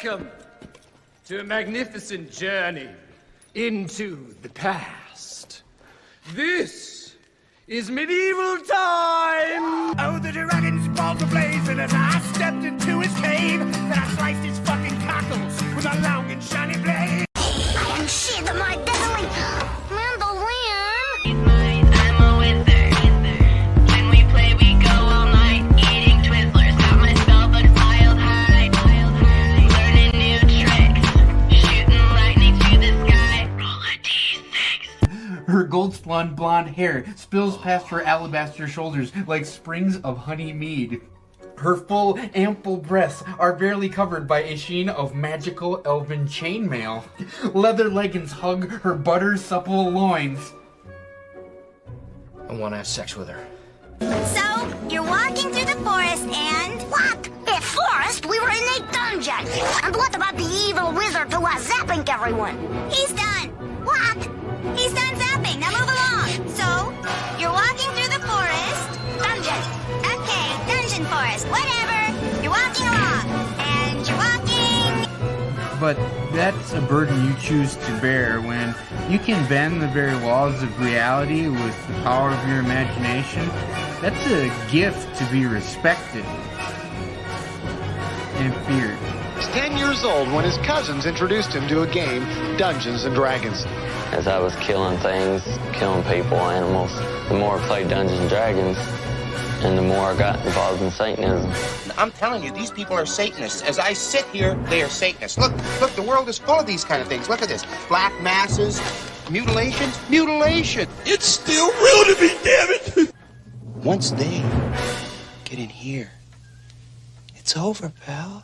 Welcome to a magnificent journey into the past. This is medieval time! Oh, the dragon's balls ablaze, and as I stepped into his cave, then I sliced his fucking cockles with a long and shiny blade. I am she, the my deadly mandolin. I'm a wizard. When we play, we go all night, eating Twizzlers. Got my spellbook piled high, learning new tricks, shooting lightning to the sky. Roll a d6. Her gold-spun blonde hair spills past her alabaster shoulders like springs of honey mead. Her full, ample breasts are barely covered by a sheen of magical elven chainmail. Leather leggings hug her butter-supple loins. I want to have sex with her. So, you're walking through the forest and... What? A forest? We were in a dungeon. And what about the evil wizard who was zapping everyone? He's done. What? He's done zapping. Now move along. So, you're walking through the forest. Dungeon. Okay, dungeon forest. Whatever. You're walking along. And you're walking... But that's a burden you choose to bear when you can bend the very laws of reality with the power of your imagination. That's a gift to be respected and feared. He was 10 years old when his cousins introduced him to a game, Dungeons and Dragons. As I was killing things, killing people, animals, the more I played Dungeons and Dragons, and the more I got involved in Satanism. I'm telling you, these people are Satanists. As I sit here, they are Satanists. Look, the world is full of these kind of things. Look at this. Black masses, mutilations, mutilation. It's still real to me, damn it! Once they get in here, it's over, pal.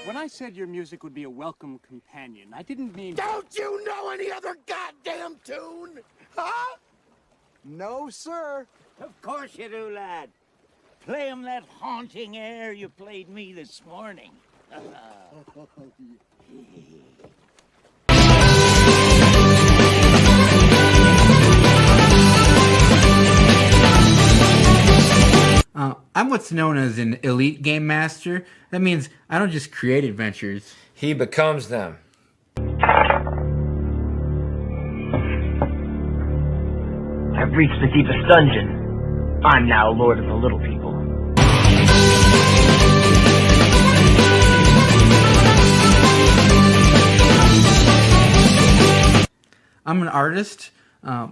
When I said your music would be a welcome companion, I didn't mean... Don't you know any other goddamn tune? Huh? No, sir. Of course you do, lad. Play 'em that haunting air you played me this morning. I'm what's known as an elite game master. That means I don't just create adventures. He becomes them. I've reached the deepest dungeon. I'm now Lord of the Little People. I'm an artist.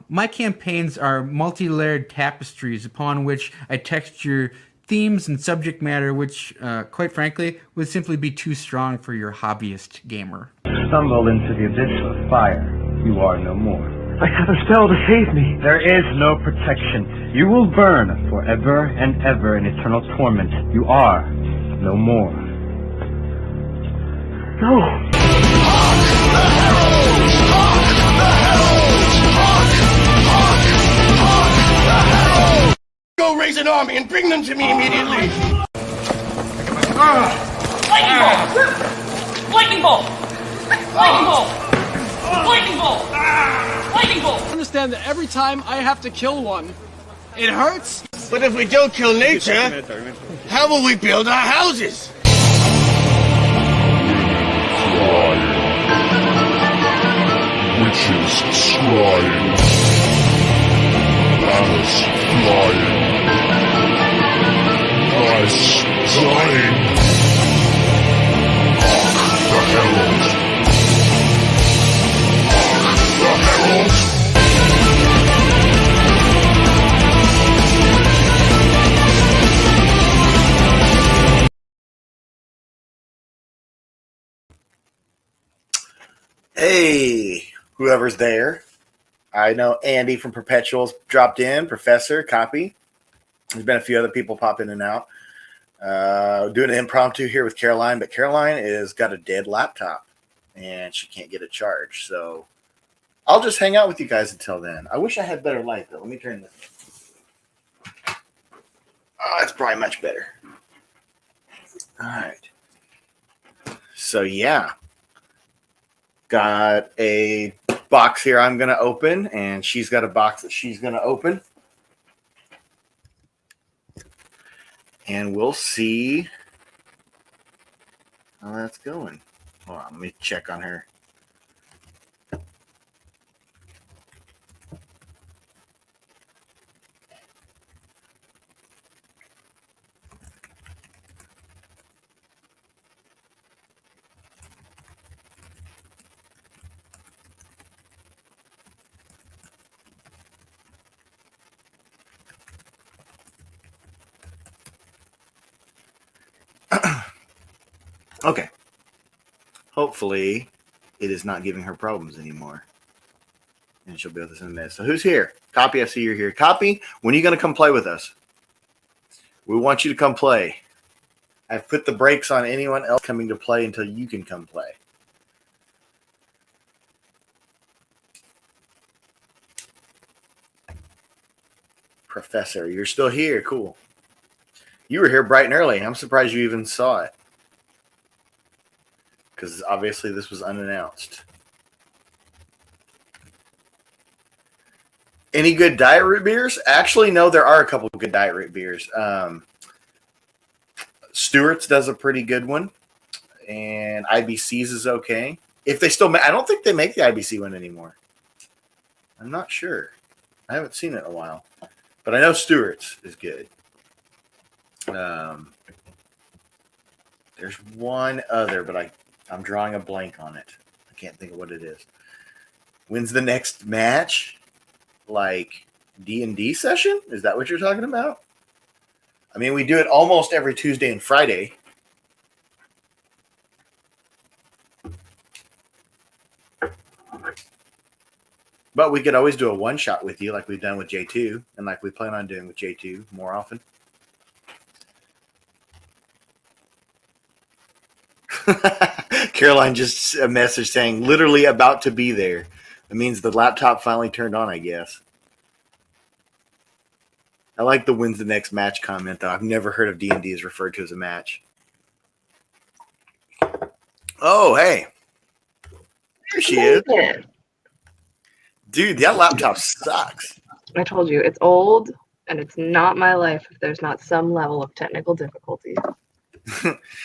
My campaigns are multi-layered tapestries upon which I texture themes and subject matter which, quite frankly, would simply be too strong for your hobbyist gamer. Stumble into the abyss of fire. You are no more. I have a spell to save me. There is no protection. You will burn forever and ever in eternal torment. You are no more. No. Go raise an army and bring them to me immediately. Lightning bolt! Lightning bolt! Lightning bolt! Lightning bolt! Lightning bolt! I understand that every time I have to kill one, it hurts. But if we don't kill nature, how will we build our houses? Witches scrying, banners flying, mice dying. Hark the herald! Hark the herald! Hey, whoever's there. I know Andy from Perpetuals dropped in, Professor, Copy. There's been a few other people pop in and out. Doing an impromptu here with Caroline, but Caroline is got a dead laptop and she can't get it charged. So I'll just hang out with you guys until then. I wish I had better light though. Let me turn this. Oh, that's probably much better. All right. So yeah, got a box here I'm going to open, and she's got a box that she's going to open. And we'll see how that's going. Hold on, let me check on her. Okay. Hopefully, it is not giving her problems anymore. And she'll be with us in a minute. So who's here? Copy, I see you're here. Copy, when are you going to come play with us? We want you to come play. I've put the brakes on anyone else coming to play until you can come play. Professor, you're still here. Cool. You were here bright and early. I'm surprised you even saw it. Because obviously this was unannounced. Any good diet root beers? Actually, no, there are a couple of good diet root beers. Stewart's does a pretty good one. And IBC's is okay. If they still I don't think they make the IBC one anymore. I'm not sure. I haven't seen it in a while. But I know Stewart's is good. There's one other, but I'm drawing a blank on it. I can't think of what it is. When's the next match? Like D&D session? Is that what you're talking about? I mean, we do it almost every Tuesday and Friday. But we could always do a one-shot with you like we've done with J2 and like we plan on doing with J2 more often. Caroline just a message saying, literally about to be there. It means the laptop finally turned on, I guess. I like the when's the next match comment, though. I've never heard of D&D as referred to as a match. Oh, hey. There she is. Dude, that laptop sucks. I told you, it's old, and it's not my life if there's not some level of technical difficulty.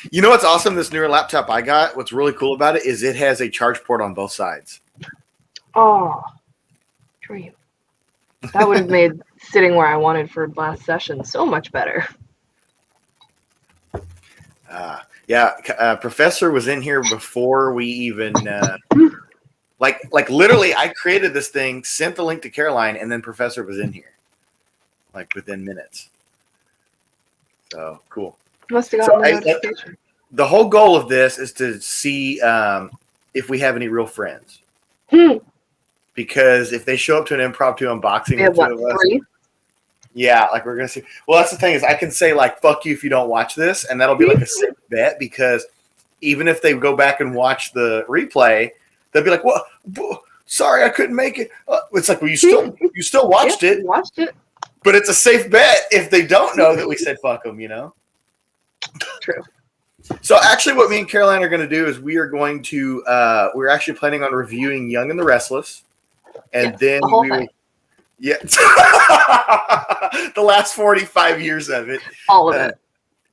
You know what's awesome? This newer laptop I got, what's really cool about it is it has a charge port on both sides. Oh, dream. That would have made sitting where I wanted for last session so much better. Professor was in here before we even like literally I created this thing, sent the link to Caroline, and then Professor was in here like within minutes. So cool. Must have gotten the notification. The whole goal of this is to see if we have any real friends. Because if they show up to an impromptu unboxing, we have what, 3? Yeah, like we're gonna see. Well, that's the thing is I can say like "fuck you" if you don't watch this, and that'll be like a safe bet because even if they go back and watch the replay, they'll be like, "Well, sorry, I couldn't make it." It's like, well, you still watched it. Watched it. But it's a safe bet if they don't know that we said "fuck them," you know. True. So actually, what me and Caroline are going to do is we are going to we're actually planning on reviewing Young and the Restless, and then we will. Yeah, the last 45 years of it. All of it.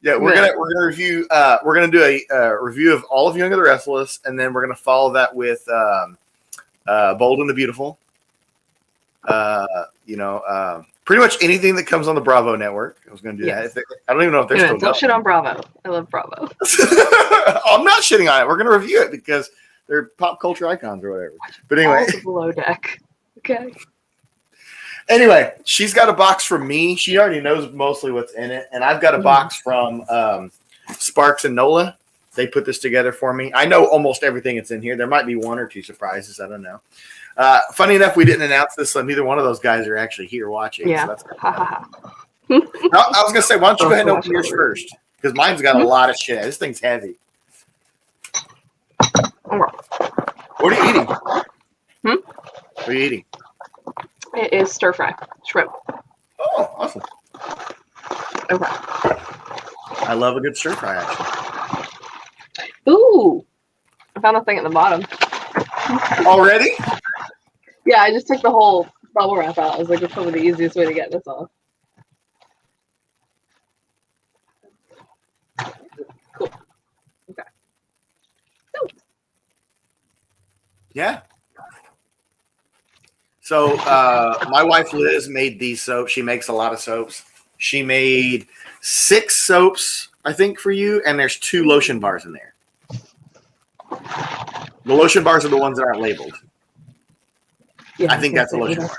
Yeah, we're gonna review. We're gonna do a review of all of Young and the Restless, and then we're gonna follow that with Bold and the Beautiful. Pretty much anything that comes on the Bravo network. I was gonna do that. I don't even know if they're still don't shit on Bravo. I love Bravo. I'm not shitting on it. We're gonna review it because they're pop culture icons or whatever. But anyway, below deck. Okay. Anyway, she's got a box from me. She already knows mostly what's in it. And I've got a box from Sparks and Nola. They put this together for me. I know almost everything that's in here. There might be 1 or 2 surprises. I don't know. Funny enough, we didn't announce this, so neither one of those guys are actually here watching. Yeah. So that's I was going to say, why don't you go ahead and open yours first? Because mine's got a lot of shit. This thing's heavy. What are you eating? What are you eating? It is stir fry shrimp. Oh, awesome. Okay. I love a good stir fry, actually. Ooh, I found a thing at the bottom. Already? Yeah, I just took the whole bubble wrap out. I was like, it's probably the easiest way to get this off. Cool. Okay. Yeah. So my wife Liz made these soaps. She makes a lot of soaps. She made 6 soaps, I think, for you, and there's 2 lotion bars in there. The lotion bars are the ones that aren't labeled. Yeah, I think that's a lotion bar.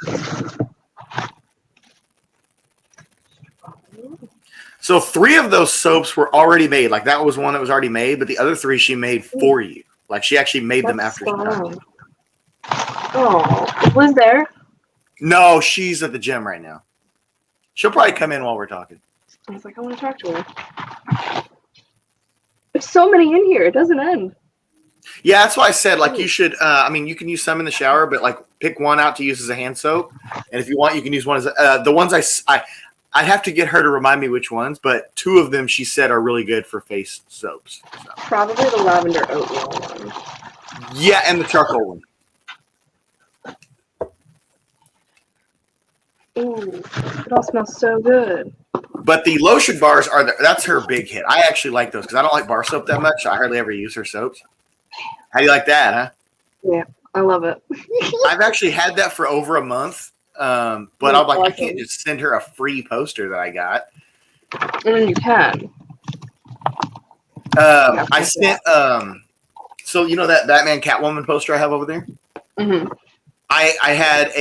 So 3 of those soaps were already made. Like that was one that was already made, but the other 3 she made for you. Like she actually made them after she done. Oh, was there? No, she's at the gym right now. She'll probably come in while we're talking. I was like, I want to talk to her. There's so many in here. It doesn't end. Yeah, that's why I said, like, you should, I mean, you can use some in the shower, but, like, pick one out to use as a hand soap. And if you want, you can use one as the ones I'd have to get her to remind me which ones, but 2 of them she said are really good for face soaps. So. Probably the lavender oatmeal one. Yeah, and the charcoal one. Ooh, it all smells so good. But the lotion bars that's her big hit. I actually like those because I don't like bar soap that much. I hardly ever use her soaps. How do you like that, huh? Yeah, I love it. I've actually had that for over a month. But I'm like, I can't just send her a free poster that I got. And then you can. I sent so you know that Batman Catwoman poster I have over there? Mm-hmm. I had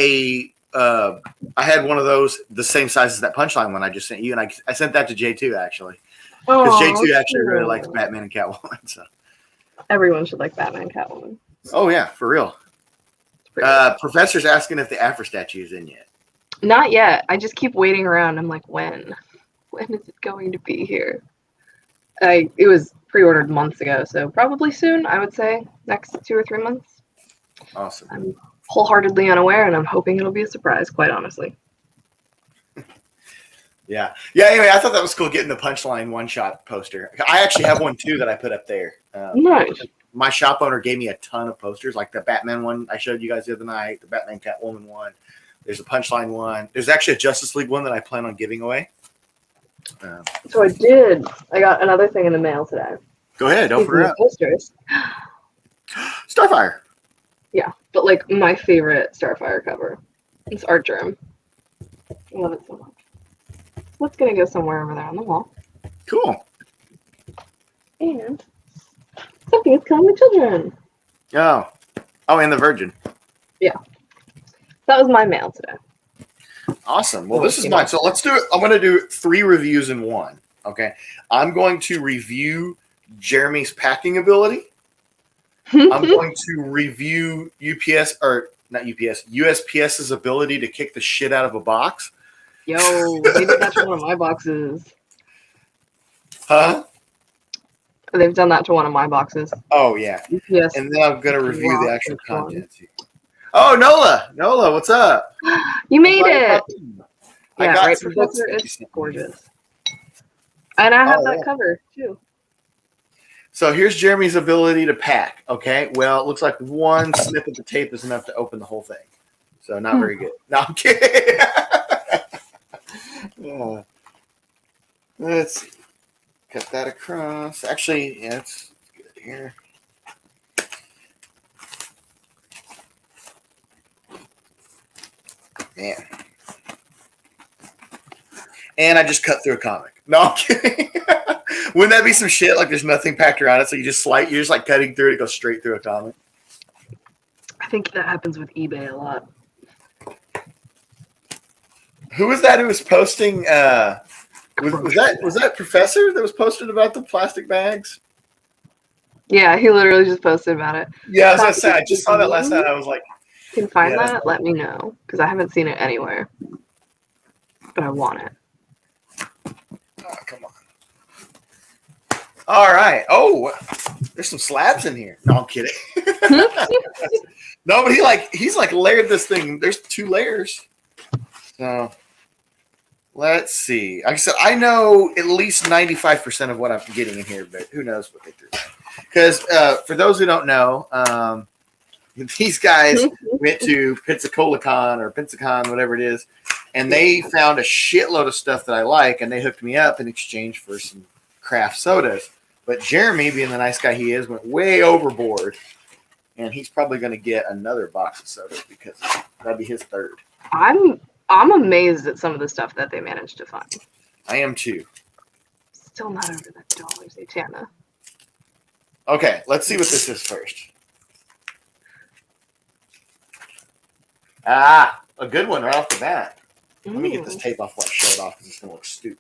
I had one of those the same size as that Punchline one I just sent you, and I sent that to J2 actually. Because J2 actually really likes Batman and Catwoman. So everyone should like Batman and Catwoman. Oh yeah, for real. Professor's asking if the Afro statue is in yet. Not yet. I just keep waiting around. I'm like, when? When is it going to be here? It was pre-ordered months ago, so probably soon. I would say next 2 or 3 months. Awesome. I'm wholeheartedly unaware, and I'm hoping it'll be a surprise. Quite honestly. Yeah. Anyway, I thought that was cool getting the Punchline one-shot poster. I actually have one too that I put up there. Nice. My shop owner gave me a ton of posters, like the Batman one I showed you guys the other night, the Batman Catwoman one. There's a Punchline one. There's actually a Justice League one that I plan on giving away. So I did. I got another thing in the mail today. Go ahead, open it up. Posters. Starfire. Yeah, but like my favorite Starfire cover. It's Art Germ. I love it so much. What's gonna go somewhere over there on the wall? Cool. And something is calling the children. Oh, and the Virgin. Yeah. That was my mail today. Awesome. Well, this is mine. So let's do it. I'm going to do 3 reviews in one. Okay. I'm going to review Jeremy's packing ability. I'm going to review USPS's ability to kick the shit out of a box. Yo, they did that to one of my boxes. Huh? They've done that to one of my boxes. Oh, yeah. UPS. And then I'm going to review the actual content. Oh, Nola, what's up? You made it. I Yeah, got right. some Professor books. is gorgeous. And I have that cover, too. So here's Jeremy's ability to pack. Okay. Well, it looks like one snip of the tape is enough to open the whole thing. So not very good. No, I'm kidding. Let's see. Cut that across. Actually, yeah, it's good here. Man. And I just cut through a comic. No, I'm kidding. Wouldn't that be some shit? Like there's nothing packed around it, so you're just like cutting through it, it goes straight through a comic. I think that happens with eBay a lot. Who was that who was posting? Was that Professor that was posting about the plastic bags? Yeah, he literally just posted about it. Yeah, as I said, I just saw that last night. I was like, can find that? Let me know, because I haven't seen it anywhere. But I want it. Oh, come on. All right. Oh, there's some slabs in here. No, I'm kidding. No, but he's layered this thing. There's 2 layers. So let's see. Like I said, I know at least 95% of what I'm getting in here, but who knows what they threw. Because for those who don't know, these guys went to Pensacon, whatever it is, and they found a shitload of stuff that I like, and they hooked me up in exchange for some craft sodas. But Jeremy, being the nice guy he is, went way overboard, and he's probably going to get another box of sodas because that'd be his 3rd. I'm amazed at some of the stuff that they managed to find. I am too. Still not over that dollar, Zatanna. Okay, let's see what this is first. Ah, a good one right off the bat. Let me get this tape off while I show it off because it's going to look stupid.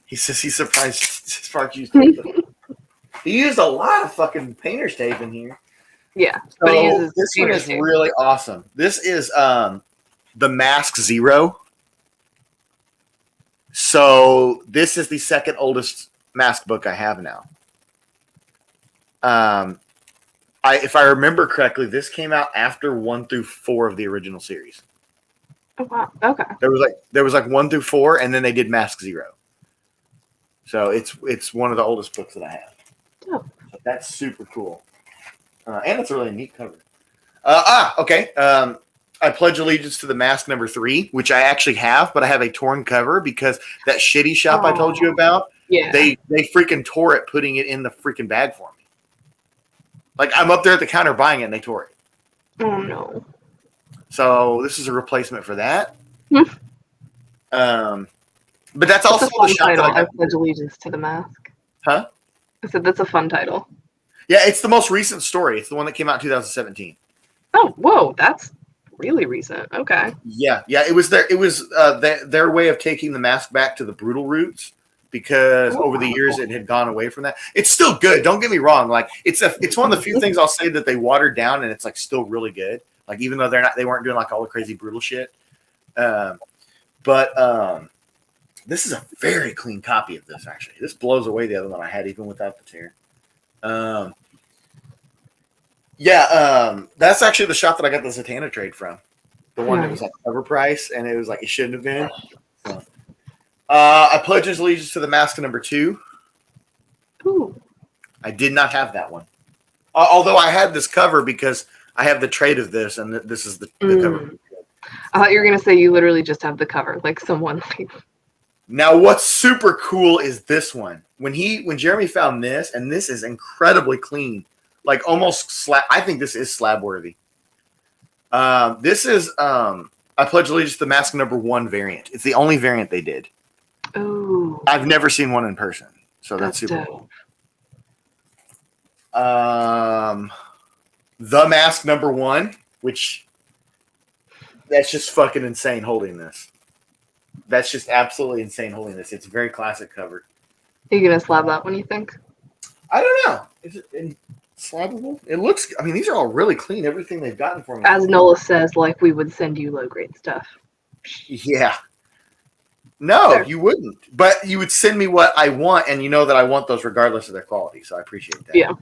He says he's surprised Spark used tape. He used a lot of fucking painter's tape in here. Yeah, so but he uses this one is really awesome. This is the Mask Zero. So this is the 2nd oldest Mask book I have now. If I remember correctly, this came out after 1 through 4 of the original series. Oh wow! Okay. There was 1 through 4, and then they did Mask Zero. So it's one of the oldest books that I have. Oh. So that's super cool, and it's a really neat cover. Okay. I pledge allegiance to the Mask number 3, which I actually have, but I have a torn cover because that shitty shop I told you about. Yeah. They freaking tore it, putting it in the freaking bag for me. Like, I'm up there at the counter buying it, and they tore it. Oh, no. So this is a replacement for that. But that's also a fun the shop title. that I I pledge allegiance to the Mask. Huh? I said that's a fun title. Yeah, it's the most recent story. It's the one that came out in 2017. Oh, whoa, that's really recent. Okay. Yeah. It was their way of taking the Mask back to the brutal roots, because over the years it had gone away from that. It's still good. Don't get me wrong. Like it's one of the few things I'll say that they watered down, and it's like still really good. Like even though they weren't doing like all the crazy brutal shit. But this is a very clean copy of this. Actually, this blows away the other one I had even without the tear. That's actually the shop that I got the Zatanna trade from. The one that was like cover price, and it was like it shouldn't have been. So. I pledge allegiance to the Mask number 2. Ooh. I did not have that one. Although I had this cover because I have the trade of this, and this is the cover. I thought you were going to say you literally just have the cover, like someone like... Now, what's super cool is this one. When Jeremy found this, and this is incredibly clean, like almost slab. I think this is slab worthy. This is I pledge allegiance to the Mask number 1 variant. It's the only variant they did. Oh. I've never seen one in person, so that's super cool. The Mask number 1, which that's just fucking insane holding this. That's just absolutely insane holding this. It's a very classic cover. Are you going to slab that one, you think? I don't know. Is it slabbable? It looks, I mean, these are all really clean. Everything they've gotten for me. As Nola says, like we would send you low-grade stuff. Yeah. No, you wouldn't. But you would send me what I want, and you know that I want those regardless of their quality, so I appreciate that. Yeah.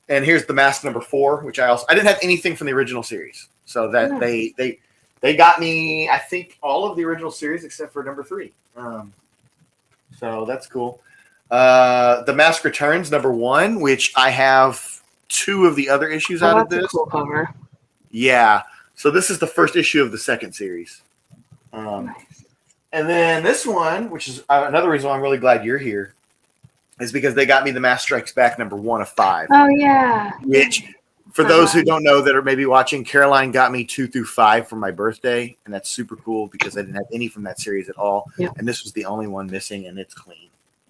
And here's the Mask number 4, which I didn't have anything from the original series. So that they got me, I think, all of the original series except for number 3. So that's cool. The Mask Returns number 1, which I have 2 of the other issues out of this. That's a cool cover. Yeah. So this is the first issue of the 2nd series. Nice. And then this one, which is another reason why I'm really glad you're here, is because they got me the Mask Strikes Back number 1 of 5. Oh, yeah. Which, for those who don't know that are maybe watching, Caroline got me 2 through 5 for my birthday, and that's super cool because I didn't have any from that series at all. Yep. And this was the only one missing, and it's clean.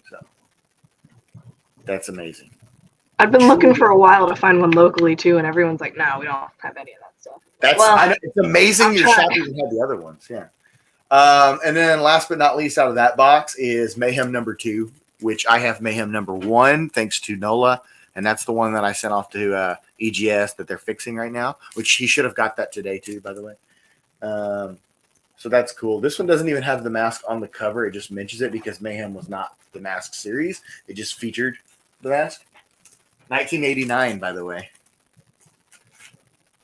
So that's amazing. I've been looking for a while to find one locally, too, and everyone's like, no, we don't have any of that stuff. I know, it's amazing your shop even had the other ones. Yeah. And then last but not least out of that box is Mayhem number 2, which I have Mayhem number 1 thanks to Nola. And that's the one that I sent off to EGS that they're fixing right now, which he should have got that today too, by the way. So that's cool. This one doesn't even have the mask on the cover. It just mentions it because Mayhem was not the mask series. It just featured the mask. 1989, by the way.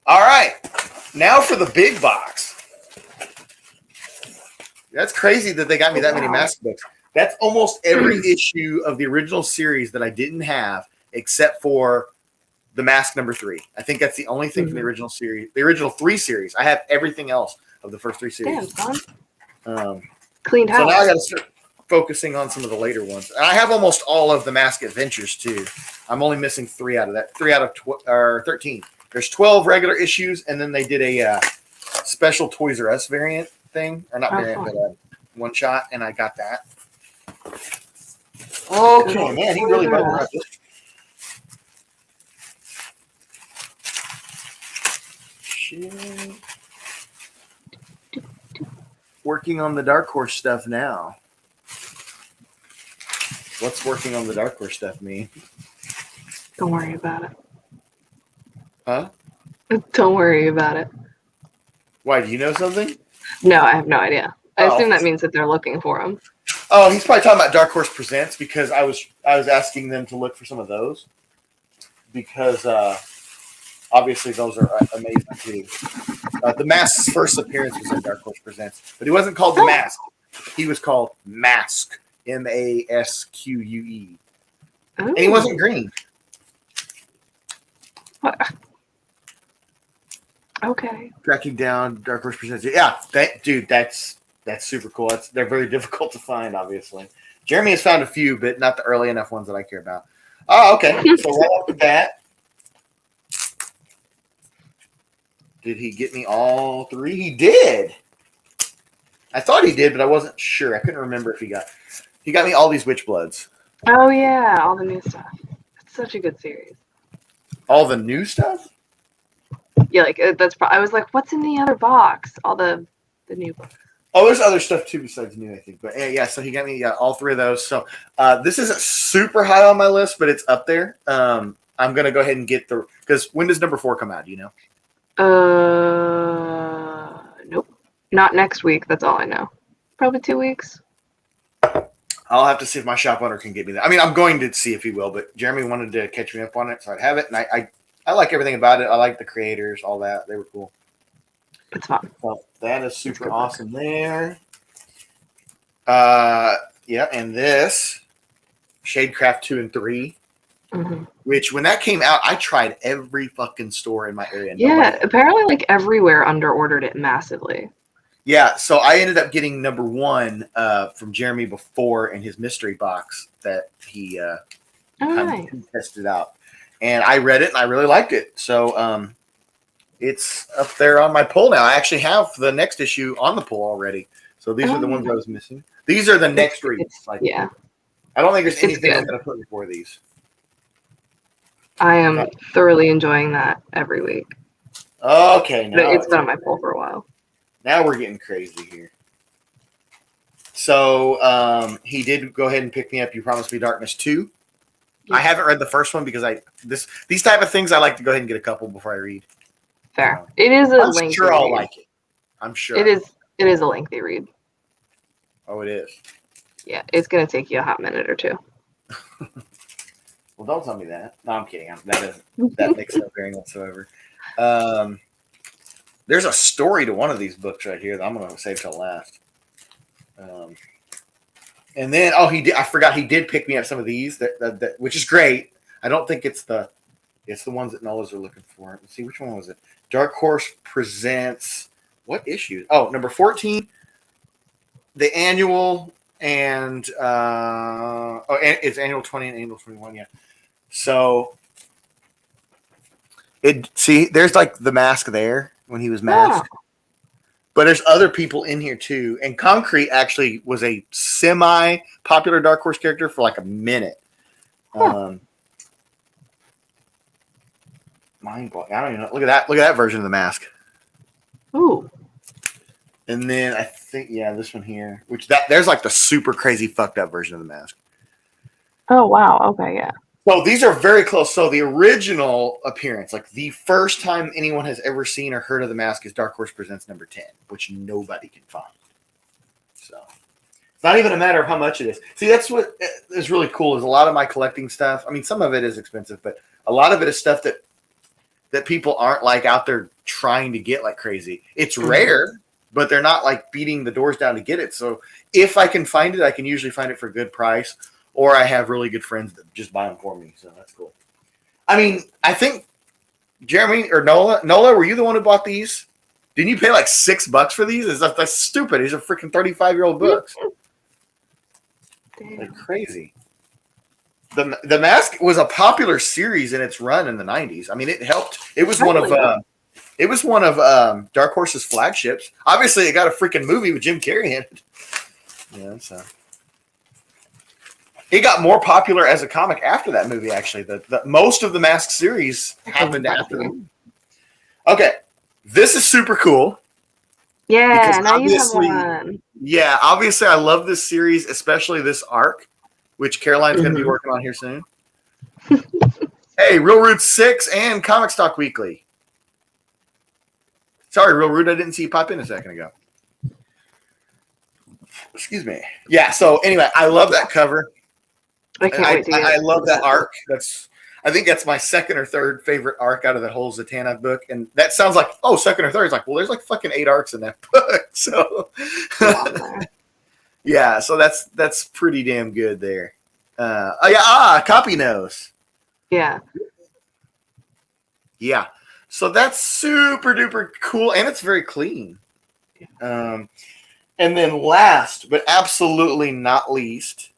All right. Now for the big box. That's crazy that they got me that many mask books. That's almost every issue of the original series that I didn't have, except for the mask number 3. I think that's the only thing from the original series, the original 3 series. I have everything else of the first 3 series. Cleaned house. So now I got to start focusing on some of the later ones. And I have almost all of the Mask Adventures too. I'm only missing 3 out of that. 3 out of 13. There's 12 regular issues, and then they did a special Toys R Us variant thing, or not variant, but one shot, and I got that. Okay, man, he really bubbled wrapped this. Shit. Working on the Dark Horse stuff now. What's working on the Dark Horse stuff mean? Don't worry about it. Huh? Don't worry about it. Why, do you know something? No, I have no idea. I Oh. assume that means that they're looking for him. Oh, he's probably talking about Dark Horse Presents because I was asking them to look for some of those because obviously those are amazing too. The Mask's first appearance was in Dark Horse Presents, but he wasn't called the Mask. He was called Mask, Masque, and he wasn't green. Okay. Tracking down Dark Horse Presents. Yeah, dude, that's super cool. They're very difficult to find, obviously. Jeremy has found a few, but not the early enough ones that I care about. Oh, okay. So right off the bat, did he get me all 3? He did. I thought he did, but I wasn't sure. I couldn't remember if he got me all these Witchbloods. Oh yeah, all the new stuff. It's such a good series. All the new stuff? Yeah, like I was like, what's in the other box? All the new books. Oh, there's other stuff too besides new, I think. But yeah, so he got me all 3 of those. So this isn't super high on my list, but it's up there. I'm gonna go ahead and get because when does number 4 come out? Do you know? Nope. Not next week. That's all I know. Probably 2 weeks. I'll have to see if my shop owner can get me that. I mean, I'm going to see if he will, but Jeremy wanted to catch me up on it, so I'd have it. And I like everything about it. I like the creators, all that. They were cool. It's fun. So that is super awesome there. Yeah, and this Shadecraft 2 and 3, which when that came out, I tried every fucking store in my area. Yeah, apparently like everywhere underordered it massively. Yeah, so I ended up getting number 1 from Jeremy before in his mystery box that he nice. tested out. And I read it and I really liked it. So it's up there on my pull now. I actually have the next issue on the pull already. So these are the ones I was missing. These are the next reads. Like, yeah. I don't think there's anything I'm going to put before these. I am thoroughly enjoying that every week. Okay. But it's been on my pull for a while. Now we're getting crazy here. So he did go ahead and pick me up. You Promised Me Darkness 2. Yeah. I haven't read the first one because these type of things I like to go ahead and get a couple before I read. Fair. It is a lengthy. I'm sure I'll like it. I'm sure it is. It is a lengthy read. Oh, it is. Yeah, it's gonna take you a hot minute or 2. Well, don't tell me that. No, I'm kidding. That makes no bearing whatsoever. There's a story to one of these books right here that I'm going to save till last. And then, he did. I forgot he did pick me up some of these, that which is great. I don't think it's the ones that Nolas are looking for. Let's see, which one was it? Dark Horse Presents. What issue? Oh, number 14. The annual and it's annual 20 and annual 21. Yeah. So there's like the mask there when he was masked. Yeah. But there's other people in here too. And Concrete actually was a semi-popular Dark Horse character for like a minute. Mind blowing. I don't even know. Look at that. Look at that version of the mask. Ooh. And then I think, this one here, there's like the super crazy fucked up version of the mask. Oh, wow. Okay, yeah. So these are very close. So the original appearance, like the first time anyone has ever seen or heard of the mask, is Dark Horse Presents number 10, which nobody can find. So it's not even a matter of how much it is. See, that's what is really cool. Is a lot of my collecting stuff. I mean, some of it is expensive, but a lot of it is stuff that people aren't like out there trying to get like crazy. It's rare, but they're not like beating the doors down to get it. So if I can find it, I can usually find it for a good price. Or I have really good friends that just buy them for me, so that's cool. I mean, I think Jeremy or Nola, were you the one who bought these? Didn't you pay like $6 for these? That's stupid. These are freaking 35-year-old books. They're crazy. The Mask was a popular series in its run in the 90s. I mean, it helped. It was one of Dark Horse's flagships. Obviously, it got a freaking movie with Jim Carrey in it. Yeah, so. It got more popular as a comic after that movie, actually. The most of the Mask series happened after the movie. Okay, this is super cool. Yeah, now you have one. Yeah, obviously I love this series, especially this arc, which Caroline's going to be working on here soon. Hey, Real Rude 6 and Comic Stock Weekly. Sorry, Real Rude, I didn't see you pop in a second ago. Excuse me. Yeah, so anyway, I love that cover. I love that arc. I think that's my second or third favorite arc out of the whole Zatanna book. And that sounds like, second or third. It's like, well, there's like fucking 8 arcs in that book. So yeah, so that's pretty damn good there. Copy nose. Yeah. Yeah. So that's super duper cool, and it's very clean. And then last, but absolutely not least,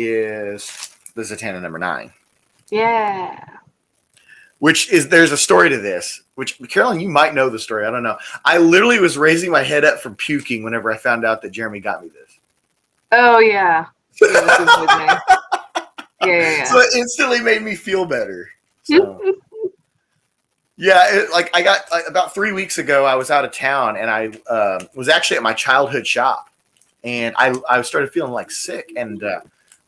is the Zatanna number 9. Yeah. There's a story to this, which, Caroline, you might know the story. I don't know. I literally was raising my head up from puking whenever I found out that Jeremy got me this. Oh, yeah. Yeah. So it instantly made me feel better. So. Yeah, I got about 3 weeks ago, I was out of town, and I was actually at my childhood shop, and I started feeling like sick, and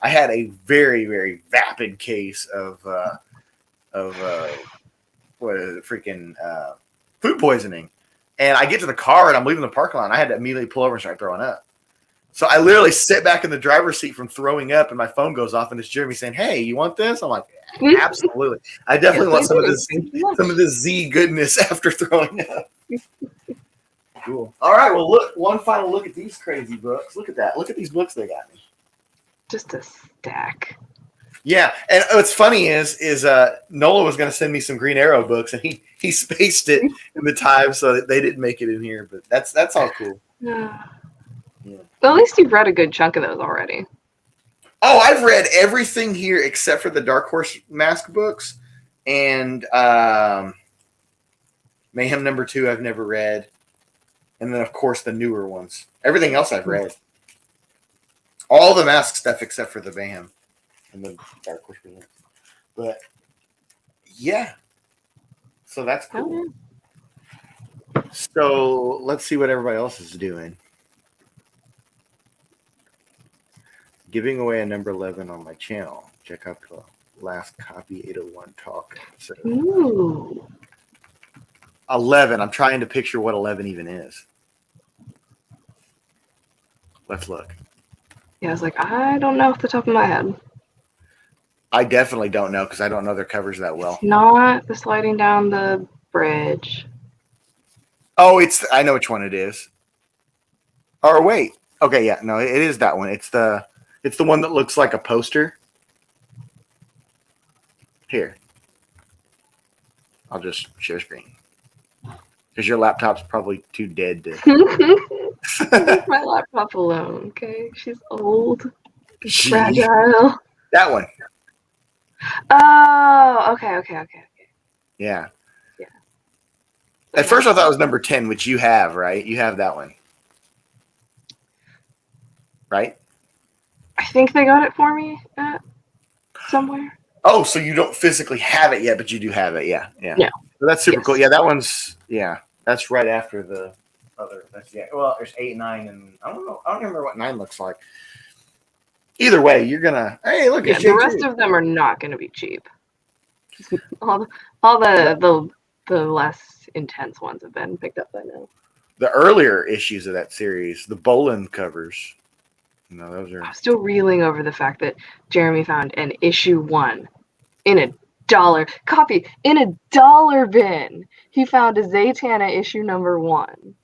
I had a very, very vapid case of what is it, freaking food poisoning. And I get to the car and I'm leaving the parking lot, and I had to immediately pull over and start throwing up. So I literally sit back in the driver's seat from throwing up, and my phone goes off, and it's Jeremy saying, "Hey, you want this?" I'm like, "Absolutely. I definitely want some of this Z goodness after throwing up." Cool. All right, well, look, one final look at these crazy books. Look at that. Look at these books they got me. Just a stack. Yeah, and what's funny is Nola was going to send me some Green Arrow books, and he spaced it in the time so that they didn't make it in here. But that's all cool. Yeah. Well, at least you've read a good chunk of those already. Oh, I've read everything here except for the Dark Horse Mask books, and Mayhem number 2 I've never read, and then of course the newer ones. Everything else I've read. All the Mask stuff except for the Mayhem and the Dark Horse Presents. But yeah, so that's cool. So let's see what everybody else is doing. Giving away a number 11 on my channel. Check out the last Copy 801 talk episode. Ooh. 11. I'm trying to picture what 11 even is. Let's look. Yeah, I was like, I don't know off the top of my head. I definitely don't know because I don't know their covers that well. It's not the sliding down the bridge. Oh, I know which one it is. Or wait. Okay, yeah, no, it is that one. It's the one that looks like a poster. Here. I'll just share screen. Because your laptop's probably too dead to... Leave my laptop alone, okay? She's old. She's fragile. That one. Oh, okay. Yeah. At first I thought it was number 10, which you have, right? You have that one. Right? I think they got it for me somewhere. Oh, so you don't physically have it yet, but you do have it. Yeah. So that's super cool. Yeah, that one's, that's right after the other. Well, there's 8, 9, and I don't know. I don't remember what 9 looks like. Either way, you're gonna. Hey, look Yeah, at the rest of them are not going to be cheap. all the less intense ones have been picked up by now. The earlier issues of that series, the Boland covers. No, those are. I'm still reeling over the fact that Jeremy found an issue 1 in a dollar copy in a dollar bin. He found a Zatanna issue number 1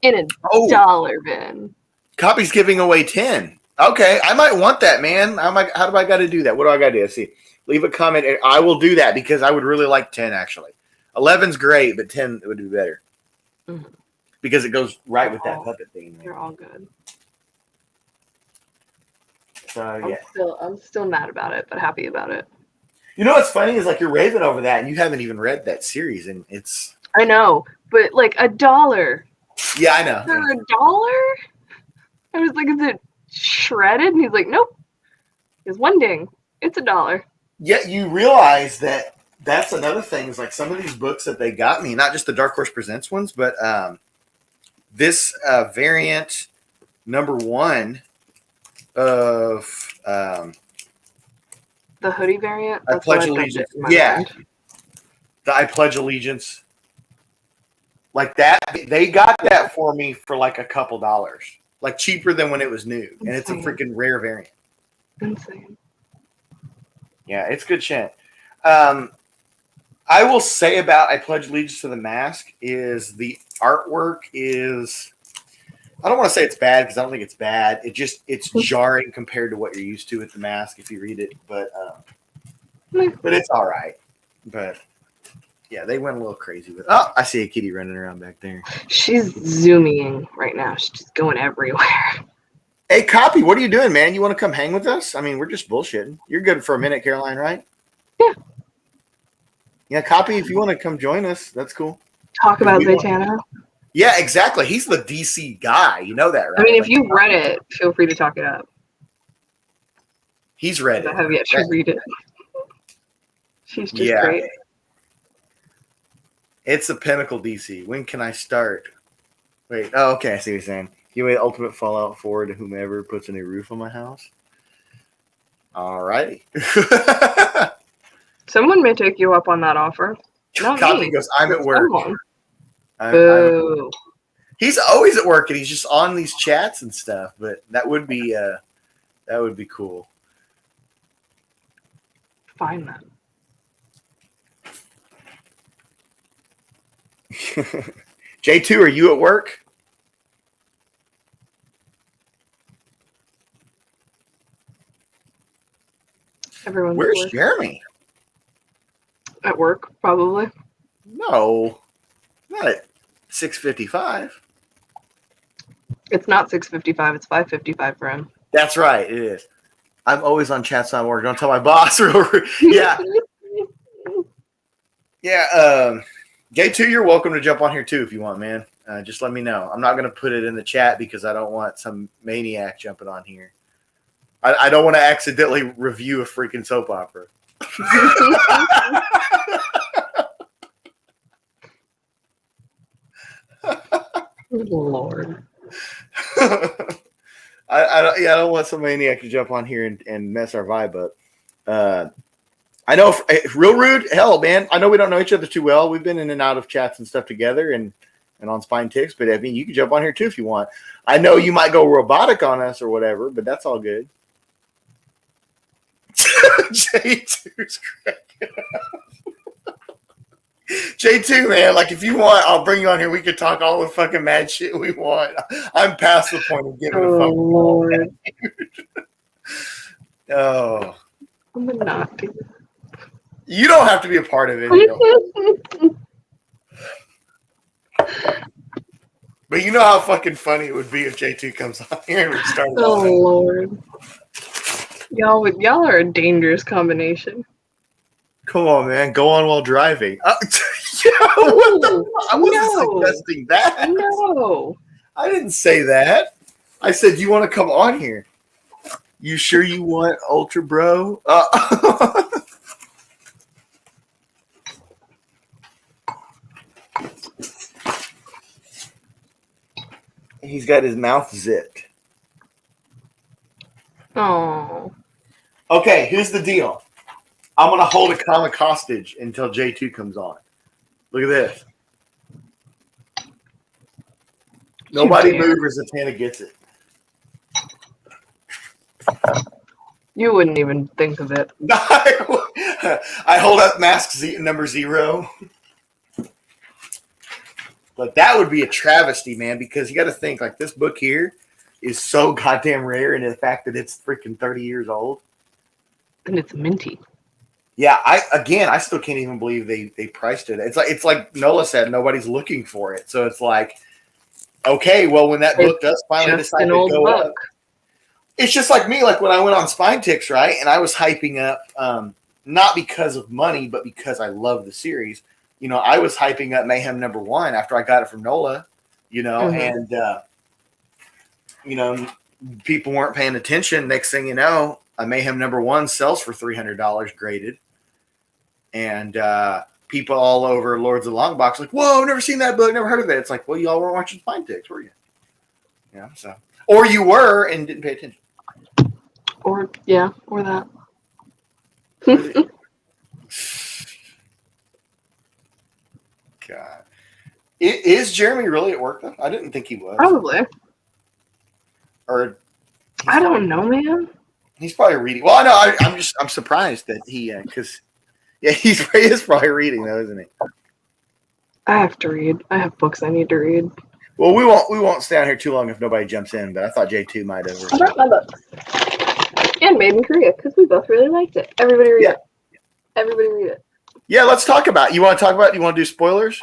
in a dollar bin. Copy's giving away 10. Okay, I might want that, man. How do I got to do that? What do I got to do? Let's see. Leave a comment, and I will do that because I would really like 10, actually. 11's great, but 10 would be better. Mm-hmm. Because it goes right with that puppet thing. They're all good. So, yeah. I'm still mad about it, but happy about it. You know what's funny is like you're raving over that, and you haven't even read that series, and it's. I know, but like $1. Yeah, I know. For $1? I was like, is it shredded? And he's like, nope. It's one ding. It's $1. Yet you realize that that's another thing is like some of these books that they got me, not just the Dark Horse Presents ones, but this variant number 1 of the hoodie variant. I Pledge Allegiance. Yeah, the I Pledge Allegiance. Like that, they got that for me for like a couple dollars, like cheaper than when it was new, and it's a freaking rare variant. Insane. Yeah, it's good shit. I will say about I Pledge Allegiance to the Mask is the artwork is. I don't want to say it's bad because I don't think it's bad. It's jarring compared to what you're used to with the Mask if you read it, but it's all right. But yeah, they went a little crazy with. Oh, I see a kitty running around back there. She's zooming right now. She's just going everywhere. Hey, Copy, what are you doing, man? You want to come hang with us? I mean, we're just bullshitting. You're good for a minute, Caroline, right? Yeah. Yeah, Copy, if you want to come join us, that's cool. Talk about Zatanna. Yeah, exactly. He's the DC guy. You know that, right? I mean, if you've read it, feel free to talk it up. He's read it. I have yet to read it. She's just great. It's a pinnacle DC. When can I start? Wait. Oh, okay. I see what you're saying. Give me Ultimate Fallout 4 to whomever puts a new roof on my house. All righty. Someone may take you up on that offer. Not Copy me. goes, I'm at work. Boo. He's always at work, and he's just on these chats and stuff. But that would be cool. Fine then. J2, are you at work? Everyone's Where's at work. Jeremy? At work, probably. No, not at 6:55. It's not 6:55. It's 5:55 for him. That's right. It is. I'm always on chats on work. Don't tell my boss. Yeah. Yeah. J2, you're welcome to jump on here too if you want, man. Just let me know. I'm not going to put it in the chat because I don't want some maniac jumping on here. I don't want to accidentally review a freaking soap opera. Lord. I don't want some maniac to jump on here and mess our vibe up. I know, real rude. Hell, man. I know we don't know each other too well. We've been in and out of chats and stuff together and on Spine Ticks, but I mean, you can jump on here too if you want. I know you might go robotic on us or whatever, but that's all good. J2's cracking up. J2, man, like if you want, I'll bring you on here. We could talk all the fucking mad shit we want. I'm past the point of giving a fuck. Lord. Oh. I'm not. You don't have to be a part of it. But you know how fucking funny it would be if J2 comes on here and we start. Oh Lord. Y'all are a dangerous combination. Come on, man. Go on while driving. What the fuck? I wasn't suggesting that. No. I didn't say that. I said, you want to come on here? You sure you want Ultra Bro? He's got his mouth zipped. Oh. Okay, here's the deal. I'm gonna hold a comic hostage until J2 comes on. Look at this. Nobody dare. moves as Hannah gets it. You wouldn't even think of it. I hold up mask number 0. But that would be a travesty, man, because you got to think, like, this book here is so goddamn rare, and the fact that it's freaking 30 years old. And it's minty. Yeah, I still can't even believe they priced it. It's like Nola said, nobody's looking for it. So it's like, okay, well, when that book does finally decide to go up, it's just like me, like when I went on Spine Ticks, right? And I was hyping up, not because of money, but because I love the series. You know, I was hyping up Mayhem #1 after I got it from Nola, you know, and, you know, people weren't paying attention. Next thing you know, a Mayhem #1 sells for $300 graded. And people all over Lords of the Long Box like, whoa, I've never seen that book, never heard of it. It's like, well, y'all weren't watching Spine Ticks, were you? Yeah, so. Or you were and didn't pay attention. Or that. God. Is Jeremy really at work, though? I didn't think he was. Probably. Or I don't know, man. He's probably reading. Well, I know. I'm surprised that he, because, he is probably reading, though, isn't he? I have to read. I have books I need to read. Well, we won't stay out here too long if nobody jumps in, but I thought J2 might have. I brought my books. And Made in Korea, because we both really liked it. Everybody read it. Everybody read it. Yeah, let's talk about it. You want to talk about it? You want to do spoilers?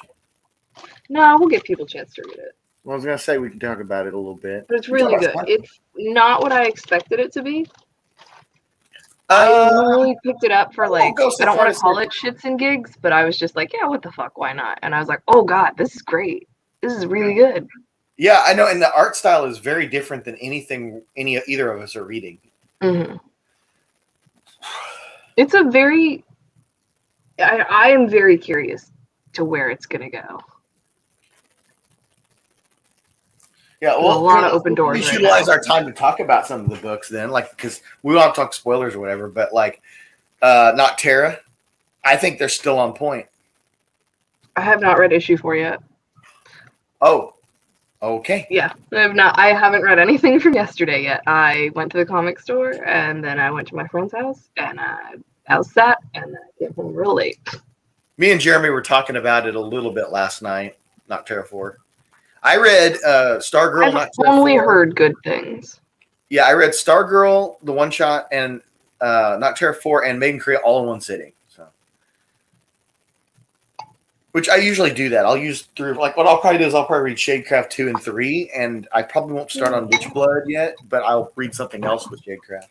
No, we'll give people a chance to read it. Well, I was going to say we can talk about it a little bit. But it's really good. It's not what I expected it to be. I literally picked it up for I don't want to call it shits and gigs, but I was just like, yeah, what the fuck, why not? And I was like, oh god, this is great. This is really good. Yeah, I know, and the art style is very different than anything either of us are reading. Mm-hmm. It's a very... I am very curious to where it's going to go. Yeah, well, a lot of open doors. We should utilize our time to talk about some of the books then, like, because we won't talk spoilers or whatever, but like, not Terra. I think they're still on point. I have not read issue 4 yet. Oh, okay. Yeah, I haven't read anything from yesterday yet. I went to the comic store and then I went to my friend's house and I house sat and then I came home real late. Me and Jeremy were talking about it a little bit last night. Not Terra 4. I read Stargirl. I've only heard good things. Yeah, I read Stargirl, the one shot, and Not Terra 4 and Made in Korea all in one sitting. So, which I usually do that. I'll use through what I'll probably do is I'll probably read Shadecraft 2 and 3, and I probably won't start on Witchblood yet, but I'll read something else with Shadecraft.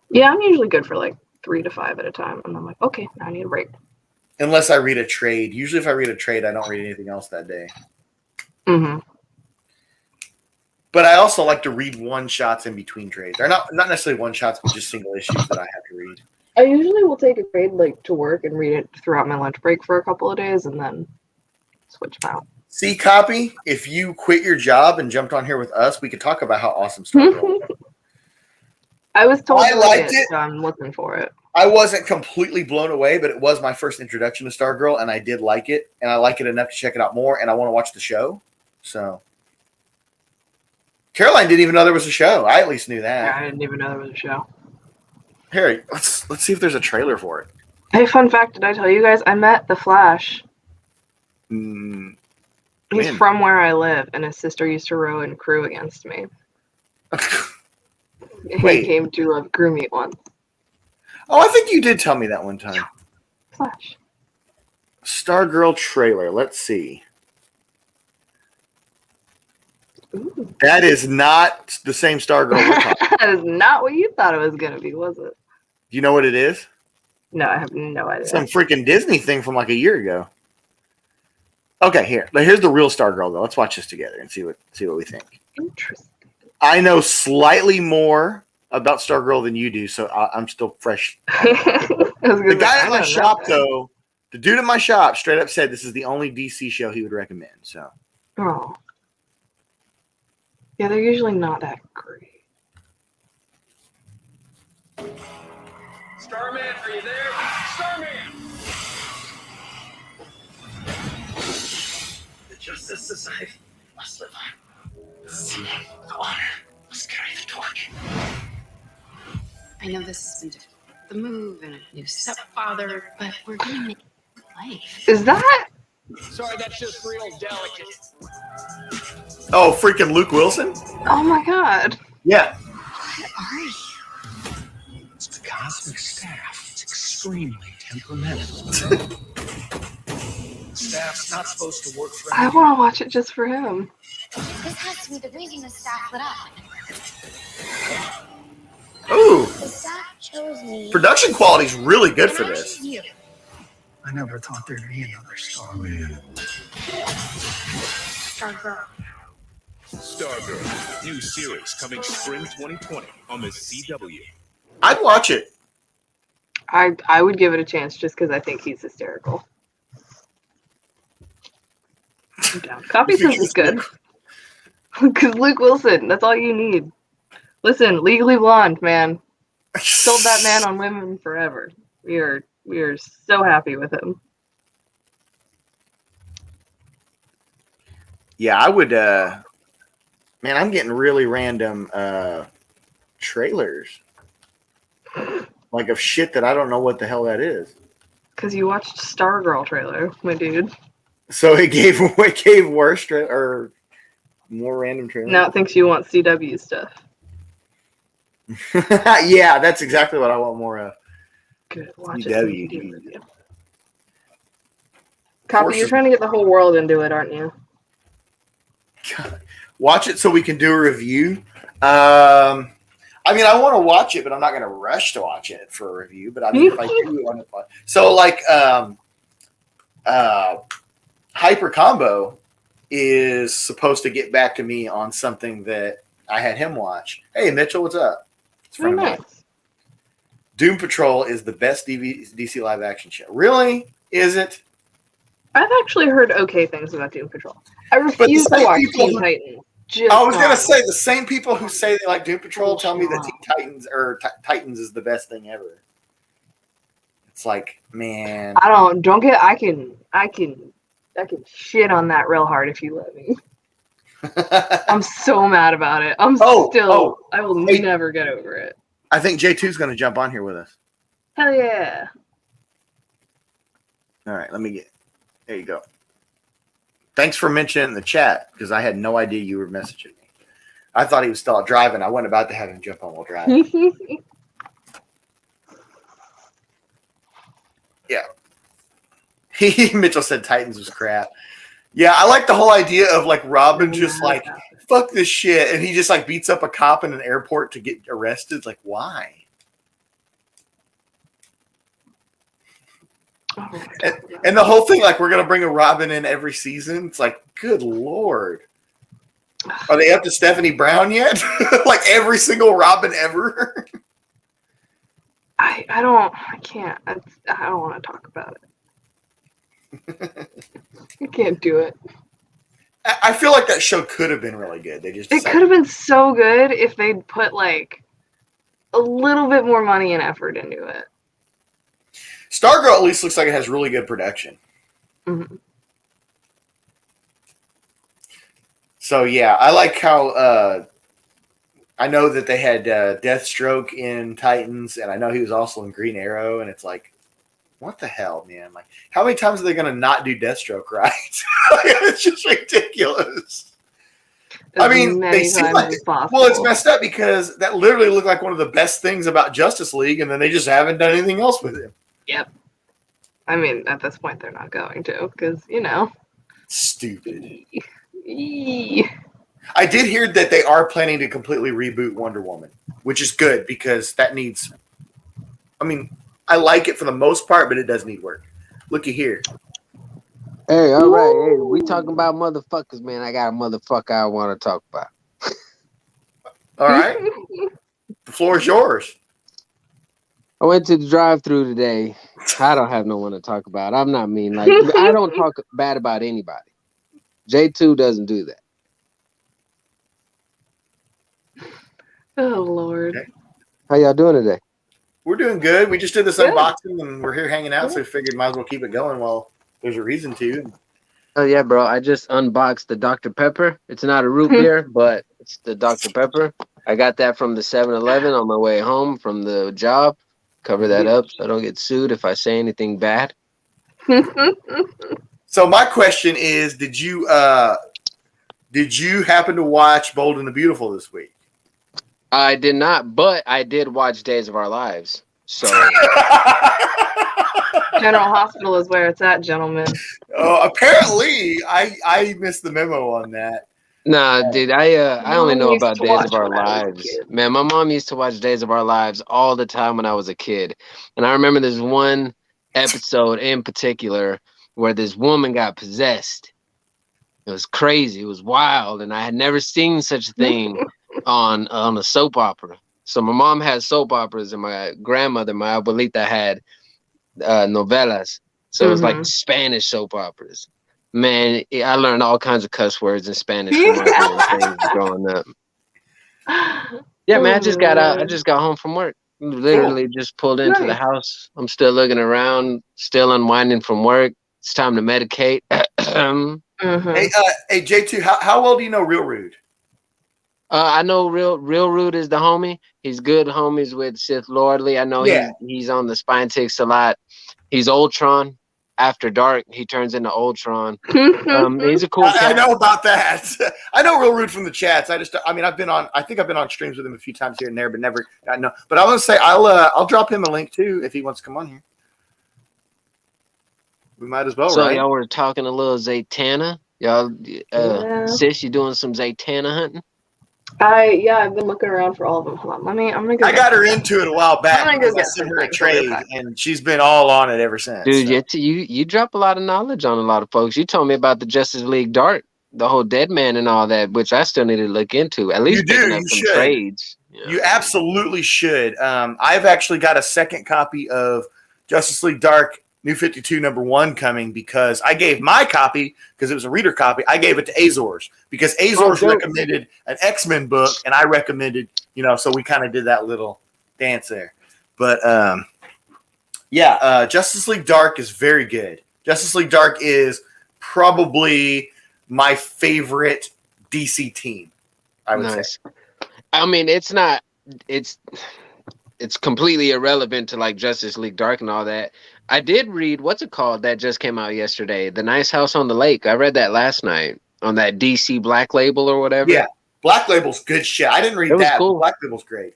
Yeah, I'm usually good for 3 to 5 at a time, and I'm like, okay, now I need a break. Unless I read a trade. Usually, if I read a trade, I don't read anything else that day. Mm-hmm. But I also like to read one shots in between trades. Or not necessarily one shots, but just single issues that I have to read. I usually will take a trade to work and read it throughout my lunch break for a couple of days and then switch them out. See, Copy, if you quit your job and jumped on here with us, we could talk about how awesome Stargirl is. I was told I liked it, so I'm looking for it. I wasn't completely blown away, but it was my first introduction to Stargirl, and I did like it, and I like it enough to check it out more, and I want to watch the show. So, Caroline didn't even know there was a show. I at least knew that. Yeah, I didn't even know there was a show. Harry, let's see if there's a trailer for it. Hey, fun fact, did I tell you guys I met the Flash? He's from where I live, and his sister used to row and crew against me. He came to crew meet once. Oh, I think you did tell me that one time. Flash. Stargirl trailer. Let's see. Ooh. That is not the same Stargirl we're talking about. That is not what you thought it was going to be, was it? Do you know what it is? No, I have no idea. Some freaking Disney thing from a year ago. Okay, here's the real Stargirl though. Let's watch this together and see what we think. Interesting. I know slightly more about Stargirl than you do, so I'm still fresh. The guy at my shop, though, the dude at my shop straight up said this is the only DC show he would recommend. So, oh, yeah, they're usually not that great. Starman, are you there? Starman! The Justice Society must live on. The honor must carry the torch. I know this has been difficult. The move and a new stepfather, but we're gonna make life. Is that? Sorry, that's just real delicate. Oh, freaking Luke Wilson? Oh my god. Yeah. What are you? It's the cosmic staff. It's extremely temperamental. Staff's not supposed to work for I want to watch it just for him. This has to be the reason the staff lit up. Ooh. The staff chose me. Production quality's really good for And I this. chose you. I never thought there'd be another Starman. Stargirl. Stargirl, new series coming spring 2020 on the CW. I'd watch it. I would give it a chance just because I think he's hysterical. I'm down. Copy says it's good. Because Luke Wilson, that's all you need. Listen, Legally Blonde, man. Sold that man on women forever. We are so happy with him. Yeah, I would. Man, I'm getting really random trailers, like of shit that I don't know what the hell that is. Because you watched Stargirl trailer, my dude. So it gave worse or more random trailers. Now it thinks you want CW stuff. Yeah, that's exactly what I want more of. Good, watch CW. it. Copy, you're trying to get the whole world into it, aren't you? Watch it so we can do a review. I mean, I want to watch it, but I'm not going to rush to watch it for a review. But I mean, if I do want to watch, so like, Hyper Combo is supposed to get back to me on something that I had him watch. Hey, Mitchell, what's up? It's a friend of mine. Doom Patrol is the best DC live action show. Really? Is it? I've actually heard okay things about Doom Patrol. I refuse to watch Teen Titans. I was gonna say the same people who say they like Doom Patrol tell me that Teen Titans or Titans is the best thing ever. It's like, man, I can shit on that real hard if you let me. I'm so mad about it. I will never get over it. I think J2's gonna jump on here with us. Hell yeah. All right, there you go. Thanks for mentioning in the chat, because I had no idea you were messaging me. I thought he was still driving. I wasn't about to have him jump on while driving. Yeah. Mitchell said Titans was crap. Yeah, I like the whole idea of like Robin just like, fuck this shit. And he just like beats up a cop in an airport to get arrested. Like, why? And the whole thing, like, we're going to bring a Robin in every season. It's like, good Lord. Are they up to Stephanie Brown yet? Like every single Robin ever? I can't. I don't want to talk about it. I can't do it. I feel like that show could have been really good. It could have been so good if they'd put like a little bit more money and effort into it. Stargirl at least looks like it has really good production. Mm-hmm. So yeah, I like how I know that they had Deathstroke in Titans, and I know he was also in Green Arrow, and it's like, what the hell, man? Like, how many times are they going to not do Deathstroke right? It's just ridiculous. I mean, they seem like well, it's messed up because that literally looked like one of the best things about Justice League, and then they just haven't done anything else with him. Yep. I mean, at this point, they're not going to, because, you know. Stupid. I did hear that they are planning to completely reboot Wonder Woman, which is good because that needs. I mean, I like it for the most part, but it does need work. Looky here. Hey, all right. Hey, we talking about motherfuckers, man. I got a motherfucker I want to talk about. All right. The floor is yours. I went to the drive-thru today. I don't have no one to talk about. I'm not mean. Like, I don't talk bad about anybody. J2 doesn't do that. Oh, Lord. How y'all doing today? We're doing good. We just did this Good. unboxing and we're here hanging out, so we figured might as well keep it going while there's a reason to. Oh yeah, bro. I just unboxed the Dr. Pepper. It's not a root beer, but it's the Dr. Pepper. I got that from the 7-Eleven on my way home from the job. Cover that up so I don't get sued if I say anything bad. So my question is, did you happen to watch Bold and the Beautiful this week? I did not, but I did watch Days of Our Lives. So General Hospital is where it's at, gentlemen. Apparently, I missed the memo on that. nah, dude, I only know used about to Days watch of Our when I was a Lives. kid. Man, my mom used to watch Days of Our Lives all the time when I was a kid. And I remember there's one episode in particular where this woman got possessed. It was crazy. It was wild. And I had never seen such a thing on a soap opera. So my mom had soap operas and my grandmother, my abuelita, had novelas. So it was like Spanish soap operas. Man, I learned all kinds of cuss words in Spanish from watching those things growing up. Yeah, man, I just got home from work. Literally just pulled into the house. I'm still looking around, still unwinding from work. It's time to medicate. Hey, J2, how well do you know Real Rude? I know Real Rude is the homie. He's good homies with Sith Lordly. I know he's on the Spine Ticks a lot. He's Ultron. After dark, he turns into Ultron. He's a cool cat. I know about that. I know Real Rude from the chats. I think I've been on streams with him a few times here and there, but never. I know. But I want to say I'll drop him a link too if he wants to come on here. We might as well, So right? y'all were talking a little Zatanna. Y'all, sis, you doing some Zatanna hunting? I've been looking around for all of them. Hold on, I'm gonna go. I got her into it a while back. I'm gonna go I get sent some her a things. I'll be trade, back. and she's been all on it ever since. Dude, so. you drop a lot of knowledge on a lot of folks. You told me about the Justice League Dark, the whole Dead Man and all that, which I still need to look into. At least picking up some trades. You absolutely should. I've actually got a second copy of Justice League Dark New 52 #1 coming because I gave my copy, because it was a reader copy, I gave it to Azores because Azores recommended an X-Men book and I recommended, so we kind of did that little dance there. But Justice League Dark is very good. Justice League Dark is probably my favorite DC team, I would say. I mean, it's completely irrelevant to like Justice League Dark and all that. I did read what's it called that just came out yesterday, The Nice House on the Lake. I read that last night on that DC Black Label or whatever. Yeah, Black Label's good shit. I didn't read that. Cool. Black Label's great.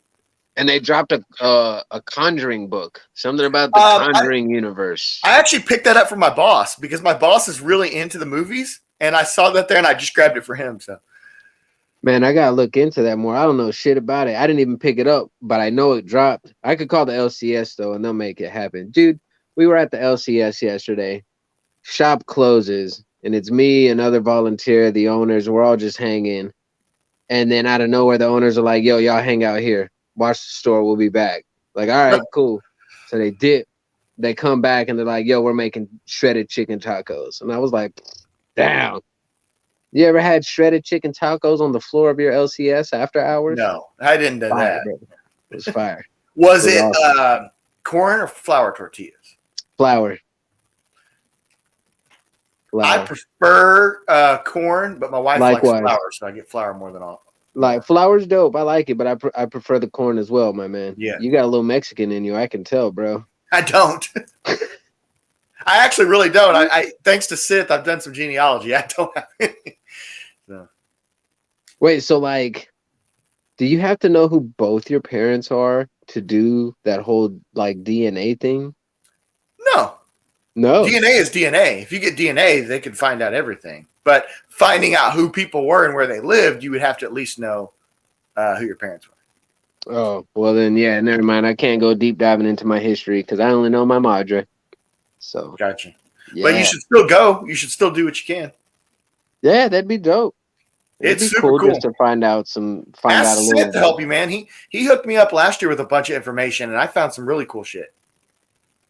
And they dropped a Conjuring book, something about the Conjuring universe. I actually picked that up from my boss because my boss is really into the movies, and I saw that there and I just grabbed it for him. So. Man, I gotta look into that more. I don't know shit about it. I didn't even pick it up, but I know it dropped. I could call the LCS though, and they'll make it happen. Dude, we were at the LCS yesterday. Shop closes, and it's me, another volunteer, the owners. We're all just hanging, and then out of nowhere, the owners are like, "Yo, y'all hang out here. Watch the store. We'll be back." Like, all right, cool. So they dip. They come back, and they're like, "Yo, we're making shredded chicken tacos," and I was like, "Damn." You ever had shredded chicken tacos on the floor of your LCS after hours? No, I didn't do that. Bro. It was fire. Was it awesome. Corn or flour tortillas? Flour. I prefer corn, but my wife likes flour, so I get flour more than all. Like flour's dope. I like it, but I prefer the corn as well, my man. Yeah. You got a little Mexican in you. I can tell, bro. I don't. I actually really don't. I thanks to Sith, I've done some genealogy. I don't have any. So. Wait, so like, do you have to know who both your parents are to do that whole like DNA thing? No. DNA is DNA. If you get DNA, they can find out everything. But finding out who people were and where they lived, you would have to at least know who your parents were. Oh, well then, yeah, never mind. I can't go deep diving into my history because I only know my madre. So gotcha. Yeah. But you should still go. You should still do what you can. Yeah, that'd be dope. It'd be super cool just to find out a little Sith to help you, man. He hooked me up last year with a bunch of information, and I found some really cool shit.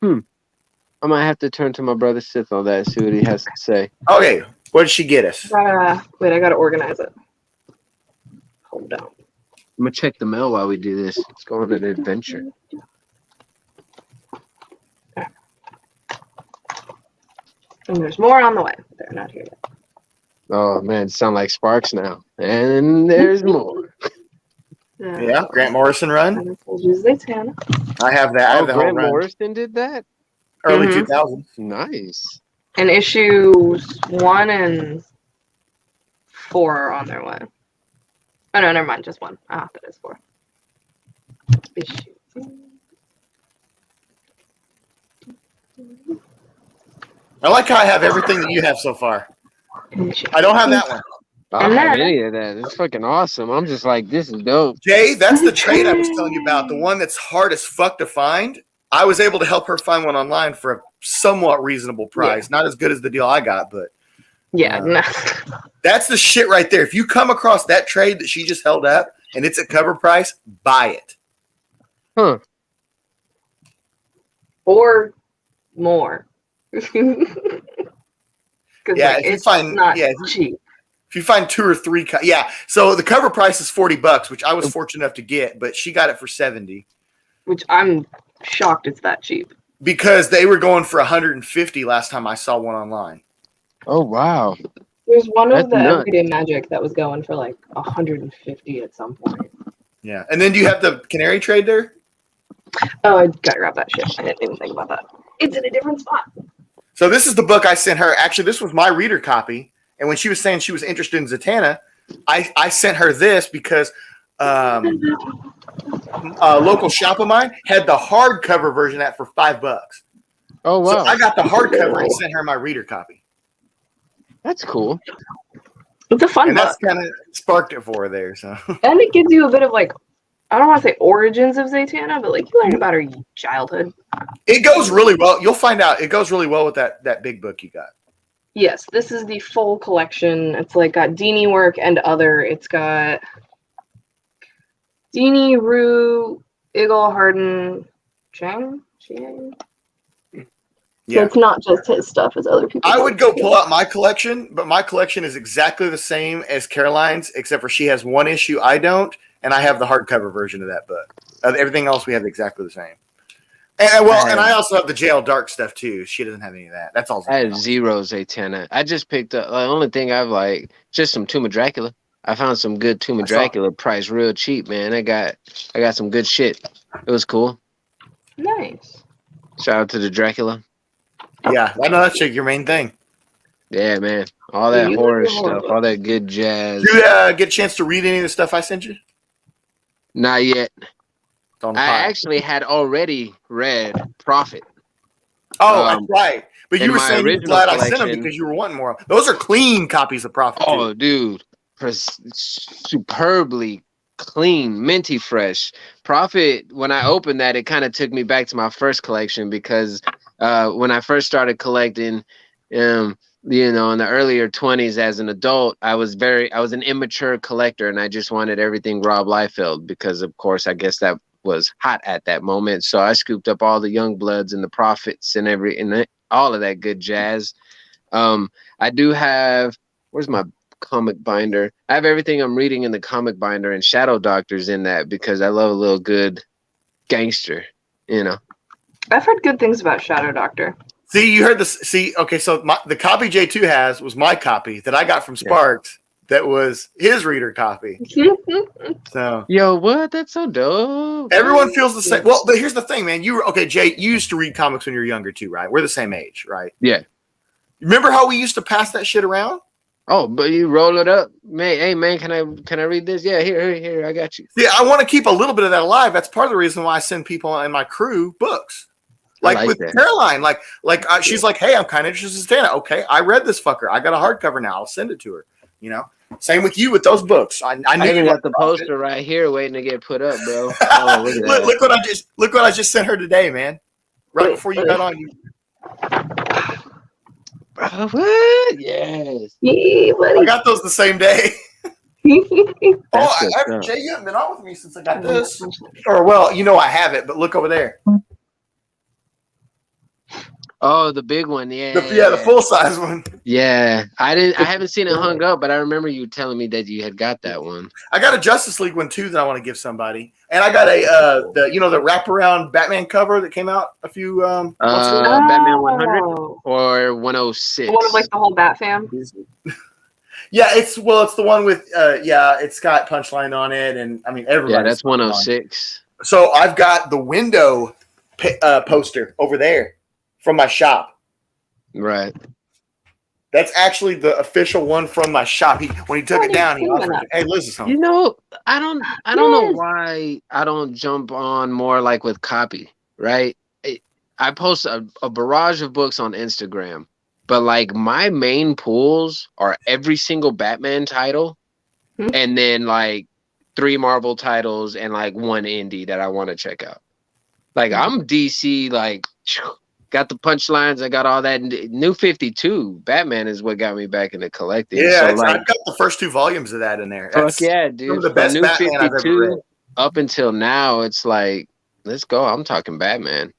I might have to turn to my brother Sith on that and see what he has to say. Okay, what did she get us? Wait, I gotta organize it. Hold on. I'm gonna check the mail while we do this. Let's go on an adventure. And there's more on the way. They're not here yet. Oh man, sound like Sparks now. And there's more. Yeah, Grant Morrison run. Zatanna. I have that. I have the whole Grant run. Morrison did that? Early Mhm. 2000s. Nice. And issues 1 and 4 are on their way. Oh no, never mind, just 1. Ah, that is 4. Issue. I like how I have everything that you have so far. I don't have that one. I don't have any of that. It's fucking awesome. I'm just like, this is dope. Jay, that's the trade I was telling you about. The one that's hard as fuck to find. I was able to help her find one online for a somewhat reasonable price. Not as good as the deal I got, but no. That's the shit right there. If you come across that trade that she just held up and it's at cover price, buy it. Huh. Or more. Yeah, if you find not cheap. If you find 2 or 3, so the cover price is $40, which I was fortunate enough to get, but she got it for $70. Which I'm shocked it's that cheap. Because they were going for $150 last time I saw one online. Oh wow! There's one That's of the nuts. Everyday Magic that was going for like $150 at some point. Yeah, and then do you have the Canary trade there? Oh, I gotta grab that shit. I didn't even think about that. It's in a different spot. So this is the book I sent her. Actually, this was my reader copy. And when she was saying she was interested in Zatanna, I sent her this because a local shop of mine had the hardcover version of that for $5. Oh wow! So I got the hardcover and sent her my reader copy. That's cool. It's a fun and book. that's kind of sparked it for her there. So And it gives you a bit of like, I don't want to say origins of Zatanna, but like you learn about her childhood. it goes really well. You'll find out it goes really well with that big book you got. Yes, this is the full collection. It's like got Dini work and other. It's got Dini, Rue, Igor, Harden, Chang. So it's not just his stuff; it's other people. I would go pull out my collection, but my collection is exactly the same as Caroline's, except for she has one issue I don't, and I have the hardcover version of that book. Everything else we have exactly the same. And I also have the Jail Dark stuff too. She doesn't have any of that. That's all. I have 0 Zatanna. I just picked up. The only thing I've like just some Tomb of Dracula. I found some good Tomb of Dracula priced real cheap, man. I got some good shit. It was cool. Nice. Shout out to the Dracula. Yeah, I know that's your main thing. Yeah, man. All that horror stuff, all that good jazz. Did you get a chance to read any of the stuff I sent you? Not yet. I actually had already read Prophet. Oh, that's right. But you were saying you're original glad I sent them collection- because you were wanting more. Those are clean copies of Prophet. Oh, dude. Superbly clean, minty fresh. Prophet, when I opened that, it kind of took me back to my first collection because when I first started collecting, in the earlier 20s as an adult, I was an immature collector and I just wanted everything Rob Liefeld because, of course, I guess that was hot at that moment. So I scooped up all the Young Bloods and the Prophets and all of that good jazz. I do have, where's my comic binder? I have everything I'm reading in the comic binder and Shadow Doctor's in that because I love a little good gangster, I've heard good things about Shadow Doctor. See, you heard this. See, okay, so the copy J2 has was my copy that I got from Sparks. That was his reader copy. So, yo, what? That's so dope. Everyone feels the same. Well, but here's the thing, man. Jay, you used to read comics when you were younger too, right? We're the same age, right? Yeah. Remember how we used to pass that shit around? Oh, but you roll it up, man. Hey, man, can I read this? Yeah, here, I got you. Yeah, I want to keep a little bit of that alive. That's part of the reason why I send people in my crew books. Like with that. Caroline, she's like, hey, I'm kind of interested in Zatanna. Okay, I read this fucker. I got a hardcover now. I'll send it to her. Same with you with those books. I knew even you got the poster right here waiting to get put up, bro. Look what I just sent her today, man. Right before you got on. Bro, what? Yes. Yeah, buddy. I got those the same day. Jay, you haven't been on with me since I got this. Or I have it, but look over there. Oh, the big one, yeah. The full size one. Yeah, I haven't seen it hung up, but I remember you telling me that you had got that one. I got a Justice League one too that I want to give somebody, and I got the wraparound Batman cover that came out a few months ago. Batman 100 or 106. The one with like the whole Bat fam. Yeah, it's the one with it's got Punchline on it, and I mean everybody. Yeah, that's 106. So I've got the window poster over there from my shop. Right. That's actually the official one from my shop. When he took it down, he offered it. Hey, listen, you know, I don't know why I don't jump on more like with copy, right? I post a barrage of books on Instagram, but like my main pulls are every single Batman title, and then like 3 Marvel titles and like 1 indie that I want to check out. Like I'm DC, like got the punchlines, I got all that. New 52 Batman is what got me back into collecting. Yeah, so like, I've got the first 2 volumes of that in there. Fuck yeah, dude. Some of the best New Batman I've ever read. Up until now, it's like, let's go. I'm talking Batman.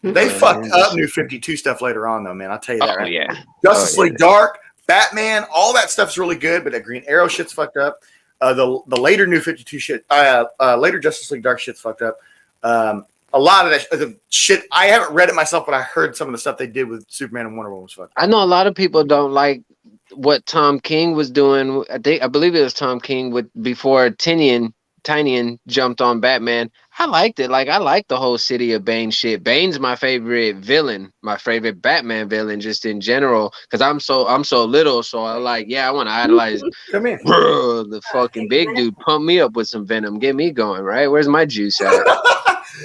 They fucked up New 52 stuff later on, though, man. I'll tell you that. Oh, yeah. Justice League Dark, Batman, all that stuff's really good, but that Green Arrow shit's fucked up. The later New 52 shit, later Justice League Dark shit's fucked up. A lot of that shit, I haven't read it myself, but I heard some of the stuff they did with Superman and Wonder Woman was fucked up. I know a lot of people don't like what Tom King was doing. I believe it was Tom King before Tynion jumped on Batman. I liked it. Like I like the whole City of Bane shit. Bane's my favorite villain, my favorite Batman villain, just in general. Because I'm so little, so I want to idolize. Come here, bro, the fucking big dude. Pump me up with some venom. Get me going. Right? Where's my juice at?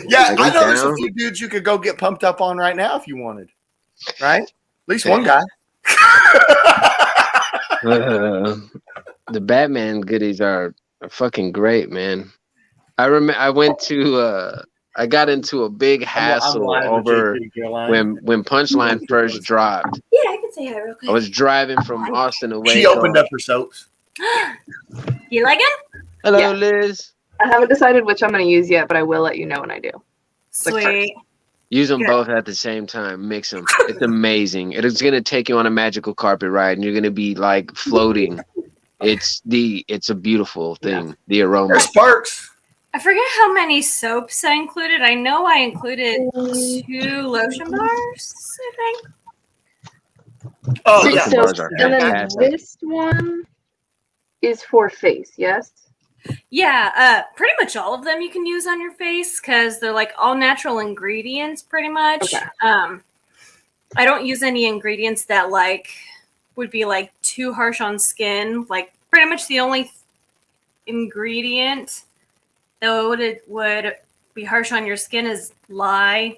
Yeah, I know there's a few dudes you could go get pumped up on right now if you wanted. Right? At least one guy. The Batman goodies are fucking great, man. I remember I got into a big hassle over when Punchline first dropped. Yeah, I can say hi real quick. I was driving from Austin to Waco. She opened up her soaps. You like it? Hello, Liz. I haven't decided which I'm going to use yet, but I will let you know when I do. Sweet. Use them both at the same time. Mix them. It's amazing. It's going to take you on a magical carpet ride, and you're going to be like floating. It's a beautiful thing. The aroma. There's sparks. I forget how many soaps I included. I know I included 2 lotion bars, I think. Oh, yeah. And then this one is for face, yes? Yeah, pretty much all of them you can use on your face because they're like all natural ingredients, pretty much. Okay. I don't use any ingredients that like would be like too harsh on skin. Like pretty much the only ingredient that would be harsh on your skin is lye,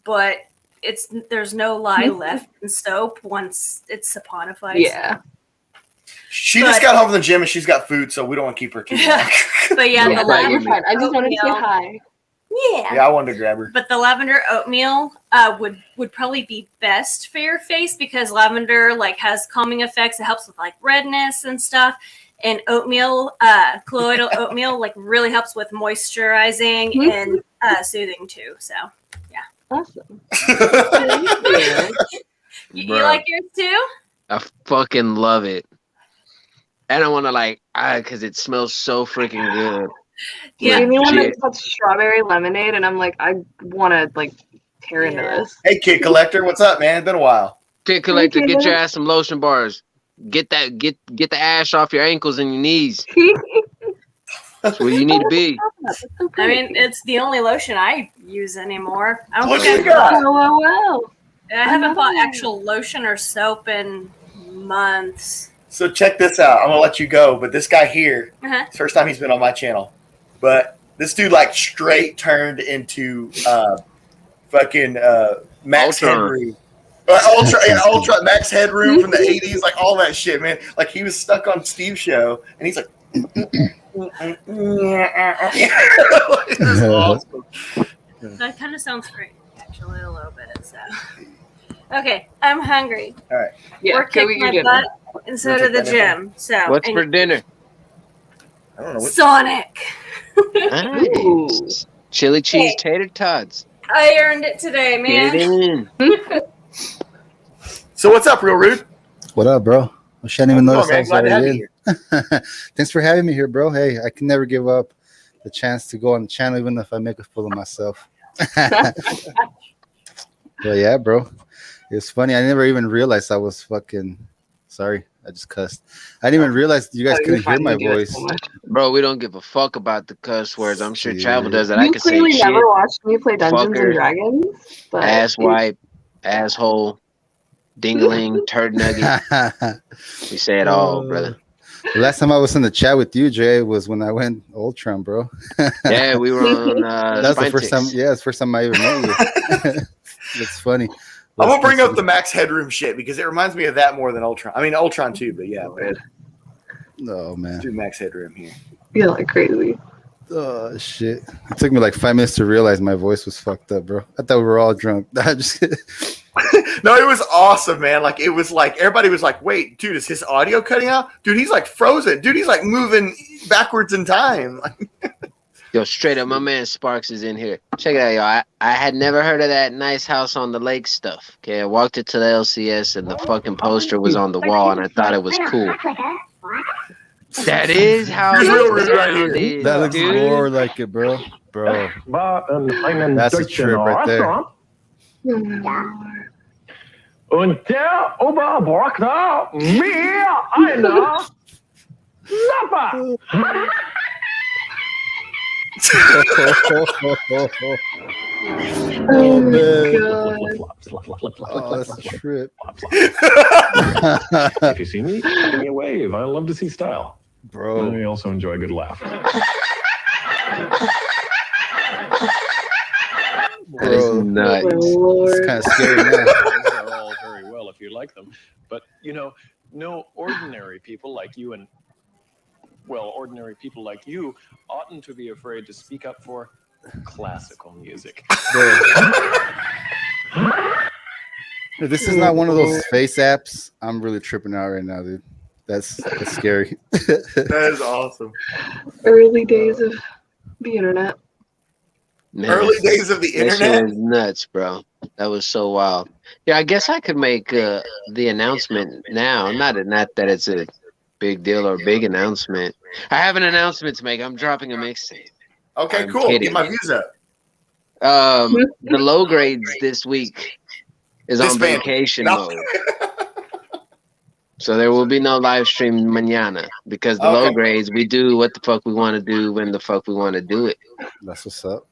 but there's no lye left in soap once it's saponified. Yeah. She just got home from the gym and she's got food, so we don't want to keep her too long. But yeah, the lavender you're fine. I just wanted to say oatmeal. hi. Yeah, I wanted to grab her. But the lavender oatmeal would probably be best for your face because lavender like has calming effects. It helps with like redness and stuff. And oatmeal, colloidal oatmeal, like really helps with moisturizing and soothing too. So yeah, awesome. You like yours too? I fucking love it. And I want to because it smells so freaking good. Yeah, you one that's called strawberry lemonade, and I'm like, I want to tear into this. Hey, Kid Collector, what's up, man? It's been a while. Kid Collector, get your ass some lotion bars. Get the ash off your ankles and your knees. That's where you need to be. I mean, it's the only lotion I use anymore. I don't What think you got? I haven't bought actual lotion or soap in months. So check this out. I'm going to let you go, but this guy here, it's the first time he's been on my channel, but this dude straight turned into fucking Max Headroom. Ultra Max Headroom from the 80s, like all that shit, man. Like he was stuck on Steve's show, and he's like, awesome. That kind of sounds great, actually, a little bit. So, okay, I'm hungry. All right, Work kicked my butt, and so did the gym. So, what's for dinner? I don't know. Sonic. Nice. Chili cheese tater tots. I earned it today, man. Get it in. So what's up, Real Rude? What up, bro? I shouldn't even How's it notice going, I man? was Glad to have already you in. Thanks for having me here, bro. Hey, I can never give up the chance to go on the channel, even if I make a fool of myself. But yeah, bro, it's funny. I never even realized I was fucking. Sorry, I just cussed. I didn't even realize you guys couldn't hear my voice. Bro, we don't give a fuck about the cuss words. I'm sure Travel does it. You I could say clearly shit, never watched me play Dungeons and fucker, Dragons, but ass wipe, asshole, dingaling, turd nugget. We say it all, brother. The last time I was in the chat with you, Jay, was when I went Ultron, bro. Yeah, we were on. That's the first time. Yeah, it's the first time I ever met you. That's funny. I'm gonna bring up the Max Headroom shit because it reminds me of that more than Ultron. I mean, Ultron too, but yeah. Oh man, let's do Max Headroom here. You're like crazy. Oh shit! It took me like 5 minutes to realize my voice was fucked up, bro. I thought we were all drunk. Just kidding. No, it was awesome, man. Like it was like everybody was like, "Wait, dude, is his audio cutting out? Dude, he's like frozen. Dude, he's like moving backwards in time." Yo, straight up, my man Sparks is in here. Check it out, y'all. I had never heard of that nice house on the lake stuff. Okay, I walked into the LCS and the fucking poster was on the wall, and I thought it was cool. That is how it is, That looks dude. more like it, bro. Bro, that's a trip right there. Und der Oberbrockner, mir einer Sapper. Oh man. Oh, that's a trip. If you see me, give me a wave. I love to see style. Bro. I also enjoy a good laugh. That is nuts. It's kind of scary now. Those are all very well if you like them. But, you know, no ordinary people like you and, well, ordinary people like you oughtn't to be afraid to speak up for classical music. If this is not one of those face apps, I'm really tripping out right now, dude. That's scary. That is awesome. Early days of the internet. Man, Early days of the that internet. shit was nuts, bro. That was so wild. Yeah, I guess I could make the announcement now. Not that it's a big deal or big announcement. I have an announcement to make. I'm dropping a mixtape. Okay, I'm cool. kidding. Get my views up. The low grades this week is on Disbanded. vacation No. mode. So there will be no live stream mañana because the low grades, we do what the fuck we want to do when the fuck we want to do it. That's what's up.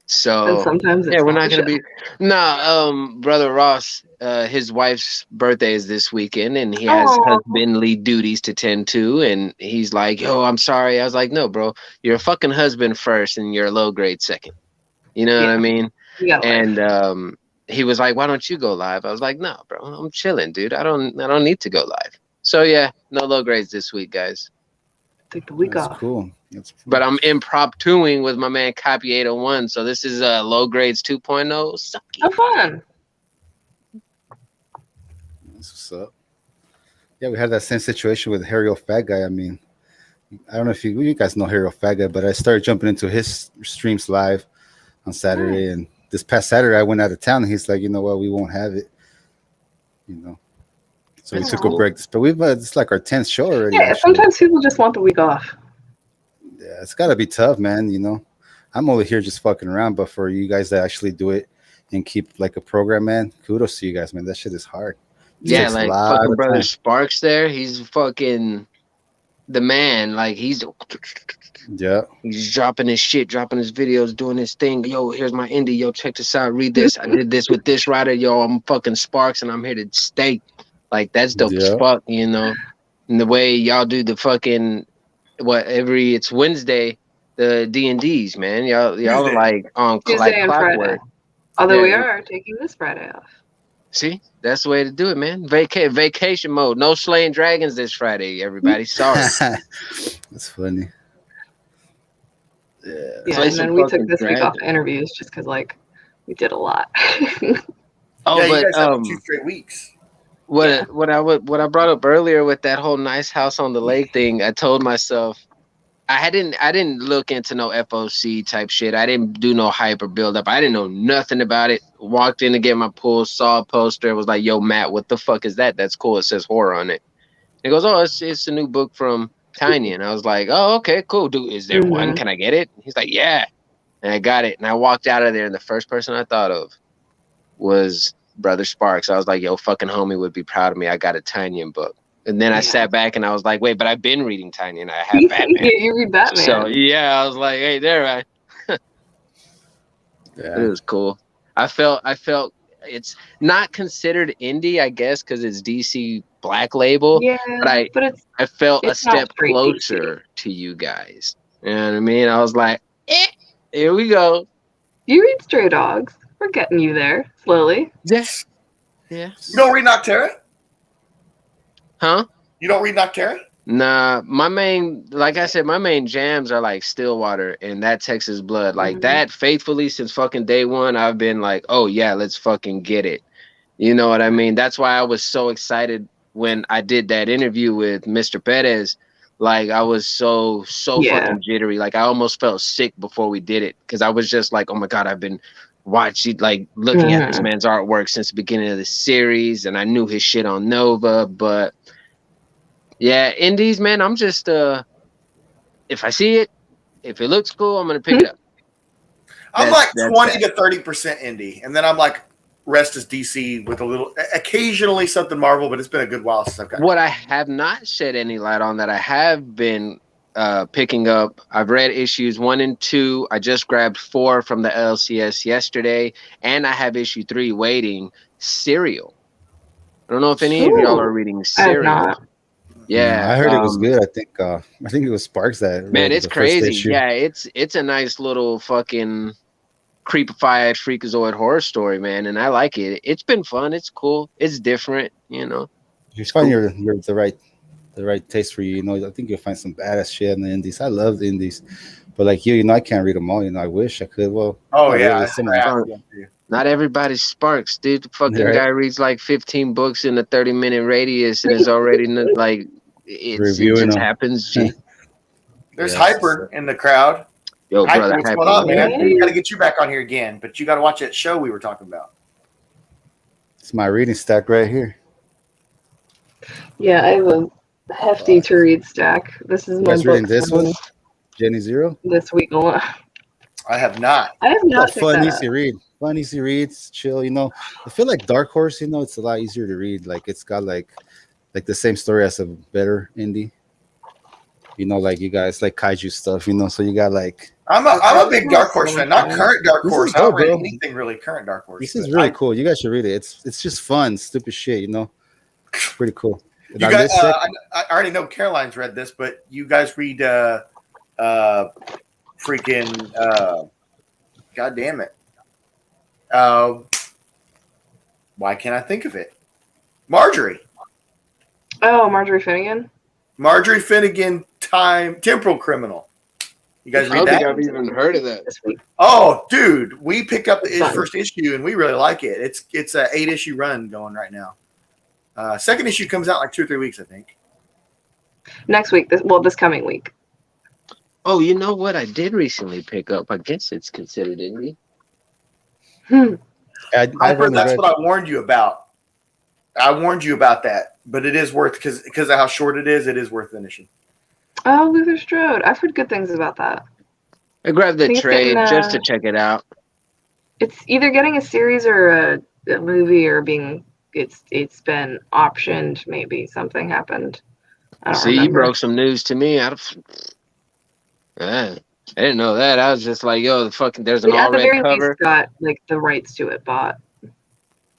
So And sometimes it's yeah, we're not not the gonna be. Brother Ross, his wife's birthday is this weekend, and he has husbandly duties to tend to. And he's like, "Yo, I'm sorry." I was like, "No, bro, you're a fucking husband first, and you're a low grade second. You know what I mean?" And he was like, "Why don't you go live?" I was like, "No, bro, I'm chilling, dude. I don't need to go live." So yeah, no low grades this week, guys. Take the week That's off. cool. But I'm impromptuing with my man Copy 801. So this is low grades 2.0. Sucky. Have fun. That's what's up. Yeah, we had that same situation with Harry O Fat Guy. I mean, I don't know if you guys know Harry O Fat Guy, but I started jumping into his streams live on Saturday, and this past Saturday I went out of town, and he's like, "You know what? We won't have it." You know. So we took a break. But it's like our 10th show already. Yeah, actually. sometimes people just want the week off. Yeah, it's got to be tough, man. You know, I'm over here just fucking around, but for you guys that actually do it and keep like a program, man, kudos to you guys, man. That shit is hard. It Yeah, takes a like lot fucking of brother time. Sparks there. He's fucking the man. Like he's dropping his shit, dropping his videos, doing his thing. Yo, here's my indie. Yo, check this out. Read this. I did this with this writer. Yo, I'm fucking Sparks, and I'm here to stay. Like that's dope as fuck, you know. And the way y'all do the fucking it's Wednesday, the D&Ds, man. Y'all are like on Tuesday like and clockwork. Friday. Although we are taking this Friday off. See, that's the way to do it, man. Vacation mode. No slaying dragons this Friday, everybody. Sorry. That's funny. Yeah, and then we took this week off interviews just because like we did a lot. Oh, yeah, but you guys have 2 straight weeks. What I brought up earlier with that whole nice house on the lake thing, I told myself I didn't look into no FOC type shit. I didn't do no hype or build up. I didn't know nothing about it. Walked in to get my pull, saw a poster, was like, "Yo, Matt, what the fuck is that? That's cool. It says horror on it." He goes, "Oh, it's a new book from Tiny." And I was like, "Oh, okay, cool. Dude, is there one? Can I get it?" He's like, "Yeah." And I got it. And I walked out of there, and the first person I thought of was Brother Sparks. I was like, "Yo, fucking homie would be proud of me. I got a Tiny book." And then I sat back and I was like, "Wait, but I've been reading Tiny and I have Batman." Yeah, you read Batman. So yeah, I was like, "Hey, there, right." Yeah. It was cool. I felt it's not considered indie, I guess, because it's DC Black Label. Yeah, but I felt a it's not step straight closer to you guys. You know what I mean? I was like, here we go. You read Stray Dogs. We're getting you there slowly. Yes. Yeah. You don't read Noctera? Huh? You don't read Noctera? Nah, like I said, my main jams are like Stillwater and that Texas Blood. Like that faithfully since fucking day one, I've been like, oh yeah, let's fucking get it. You know what I mean? That's why I was so excited when I did that interview with Mr. Perez. Like I was so fucking jittery. Like I almost felt sick before we did it because I was just like, oh my God, I've been watching, like looking at this man's artwork since the beginning of the series, and I knew his shit on Nova, but yeah, indies, man, I'm just if I see it, if it looks cool, I'm gonna pick it up. I'm like 20 to 30% indie, and then I'm like rest is DC with a little occasionally something Marvel, but it's been a good while since I've got what I have not shed any light on that I have been picking up. I've read issues 1 and 2. I just grabbed 4 from the LCS yesterday, and I have issue 3 waiting. Serial. I don't know if any of y'all are reading Serial. Yeah, I heard it was good. I think it was Sparks that. Man, it's crazy. Yeah, it's a nice little fucking creepified freakazoid horror story, man, and I like it. It's been fun. It's cool. It's different, you know. You find you're the right taste for you. You know, I think you'll find some badass shit in the indies. I love the indies, but like you know, I can't read them all. You know, I wish I could. Well, not everybody's Sparks, dude. The fucking guy reads like 15 books in a 30-minute radius and is already like it just happens. Gee. There's Hyper in the crowd. Yo, brother, what's going on, man? We got to get you back on here again, but you got to watch that show we were talking about. It's my reading stack right here. Yeah, I have a hefty to read stack. This is my book. Reading this one, Jenny Zero. This week alone. I have not. I have not. Fun, easy read. Fun, easy reads. Chill. You know, I feel like Dark Horse. You know, it's a lot easier to read. Like it's got like the same story as a better indie. You know, like you guys like kaiju stuff. You know, so you got like. I'm a big Dark Horse fan. Not current Dark Horse. I don't read anything really current Dark Horse. This is really cool. You guys should read it. It's just fun, stupid shit. You know, pretty cool. You guys, I already know Caroline's read this, but you guys read freaking God damn it. Why can't I think of it? Marjorie. Oh, Marjorie Finnegan. Marjorie Finnegan, Temporal Criminal. You guys read that? I don't think I've even heard of that. Oh, dude, we picked up the first issue and we really like it. It's a 8-issue run going right now. Second issue comes out like 2 or 3 weeks, I think. Next week. This coming week. Oh, you know what? I did recently pick up. I guess it's considered indie. Hyper, that's what I warned you about. I warned you about that, but it is worth because of how short it is worth finishing. Oh, Luther Strode. I've heard good things about that. I grabbed the trade just to check it out. It's either getting a series or a movie or being it's been optioned. Maybe something happened. I don't remember. You broke some news to me. I didn't know that. I was just like, yo, there's an all red cover. Least got like the rights to it bought.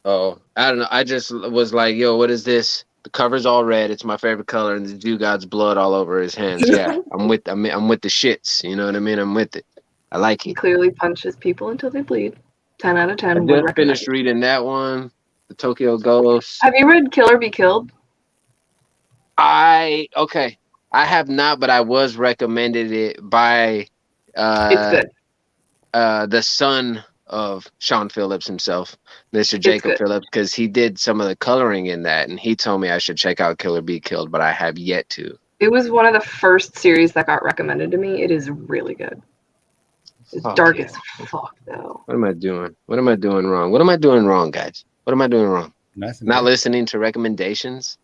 Oh, I don't know. I just was like, yo, what is this? The cover's all red. It's my favorite color, and the dude god's blood all over his hands. Yeah, I'm with the shits. You know what I mean? I'm with it. I like it. He clearly punches people until they bleed. 10 out of 10. I just finished reading that one, the Tokyo Ghost. Have you read Kill or Be Killed? I have not, but I was recommended it by it's good. The son of Sean Phillips himself, Mr. Jacob Phillips, because he did some of the coloring in that, and he told me I should check out Kill or Be Killed, but I have yet to. It was one of the first series that got recommended to me. It is really good. It's Fuck dark yeah. as fuck, though. What am I doing? What am I doing wrong? What am I doing wrong, guys? What am I doing wrong? Nice and Not good. listening to recommendations?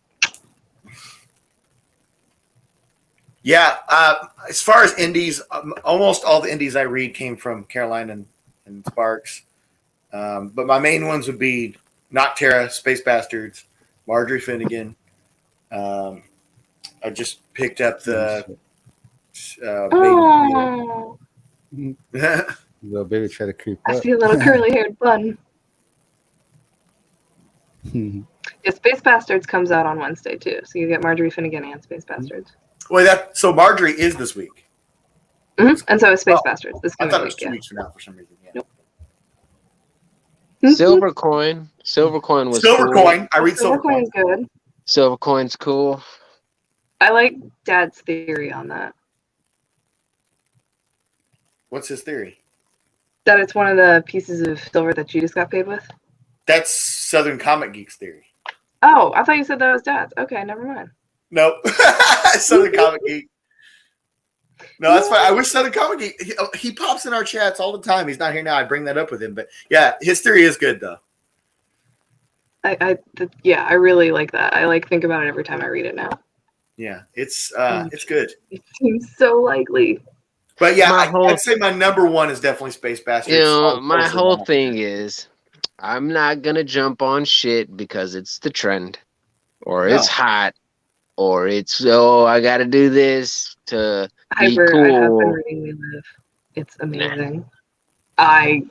Yeah, as far as indies, almost all the indies I read came from Caroline and Sparks. But my main ones would be Noctera, Space Bastards, Marjorie Finnegan. I just picked up the Oh, Little baby try to creep I up. see a little curly-haired bun. Yeah, Space Bastards comes out on Wednesday, too. So you get Marjorie Finnegan and Space Bastards. Well, so Marjorie is this week. And so is Space Bastards this I coming thought it was week, 2 yeah. weeks from now for some reason. Yeah. Nope. Silver Coin. Silver Coin was Silver cool. Coin. I read Silver Coin. Coin's good. Silver Coin's cool. I like Dad's theory on that. What's his theory? That it's one of the pieces of silver that Judas got paid with. That's Southern Comic Geeks theory. Oh, I thought you said that was Dad's. Okay, never mind. Nope. Southern Comic Geek. No, that's fine. I wish Southern Comic Geek. He pops in our chats all the time. He's not here now. I bring that up with him, but yeah, his theory is good though. I really like that. I think about it every time I read it now. Yeah, it's good. It seems so likely. But yeah, I'd say my number one is definitely Space Bastards. You know, my whole thing is I'm not gonna jump on shit because it's the trend, or it's hot, or it's I gotta do this to be cool. I have been reading We Live. It's amazing. I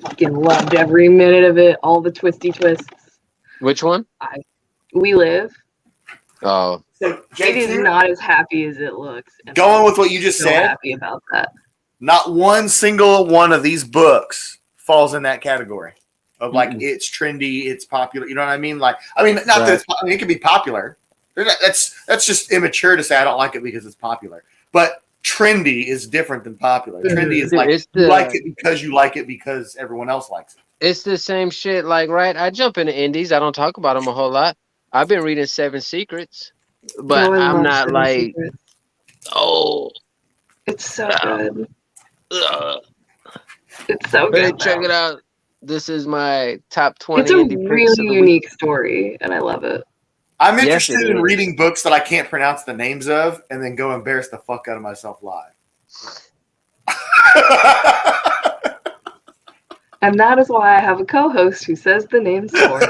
fucking loved every minute of it. All the twisty twists. Which one? We Live. Oh. So it is not as happy as it looks. Going with what you just so said, happy about that. Not one single one of these books falls in that category of like it's trendy, it's popular. You know what I mean? Not that it can be popular. That's just immature to say I don't like it because it's popular. But trendy is different than popular. Trendy is like you like it because you like it because everyone else likes it. It's the same shit. Like, right? I jump into indies. I don't talk about them a whole lot. I've been reading 7 Secrets, but I'm not like, it's so good. It's so good. Hey, check it out. This is my top 20. It's a indie picks really of the unique story, and I love it. I'm interested in reading books that I can't pronounce the names of and then go embarrass the fuck out of myself live. And that is why I have a co-host who says the names for me.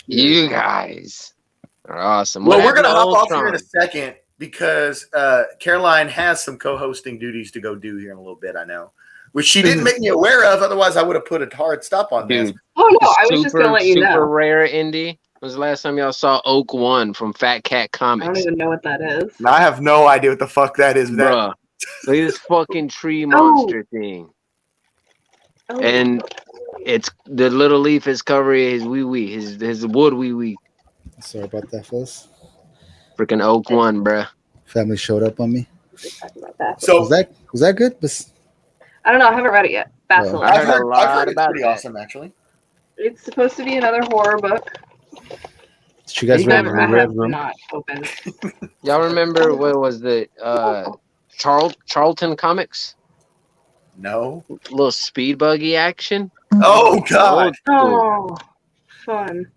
You guys are awesome. Well, we're going to hop off here in a second because Caroline has some co-hosting duties to go do here in a little bit, I know. Which she didn't make me aware of, otherwise I would have put a hard stop on this. Oh, no, I was just going to let you know. Super rare indie. When was the last time y'all saw Oak One from Fat Cat Comics? I don't even know what that is. I have no idea what the fuck that is. Bruh. Look at this fucking tree monster thing. Oh. And it's the little leaf is covering his wee-wee, his wood wee-wee. Sorry about that, fellas. Freaking Oak One, bruh. Family showed up on me. So was that good? I don't know. I haven't read it yet. Basilisk. I've heard a lot I've heard about it's pretty awesome, actually. It's supposed to be another horror book. Did you guys read I Red have Room? not opened. Y'all remember what was the Charlton Comics? No. Little speed buggy action. Oh God. Oh, fun.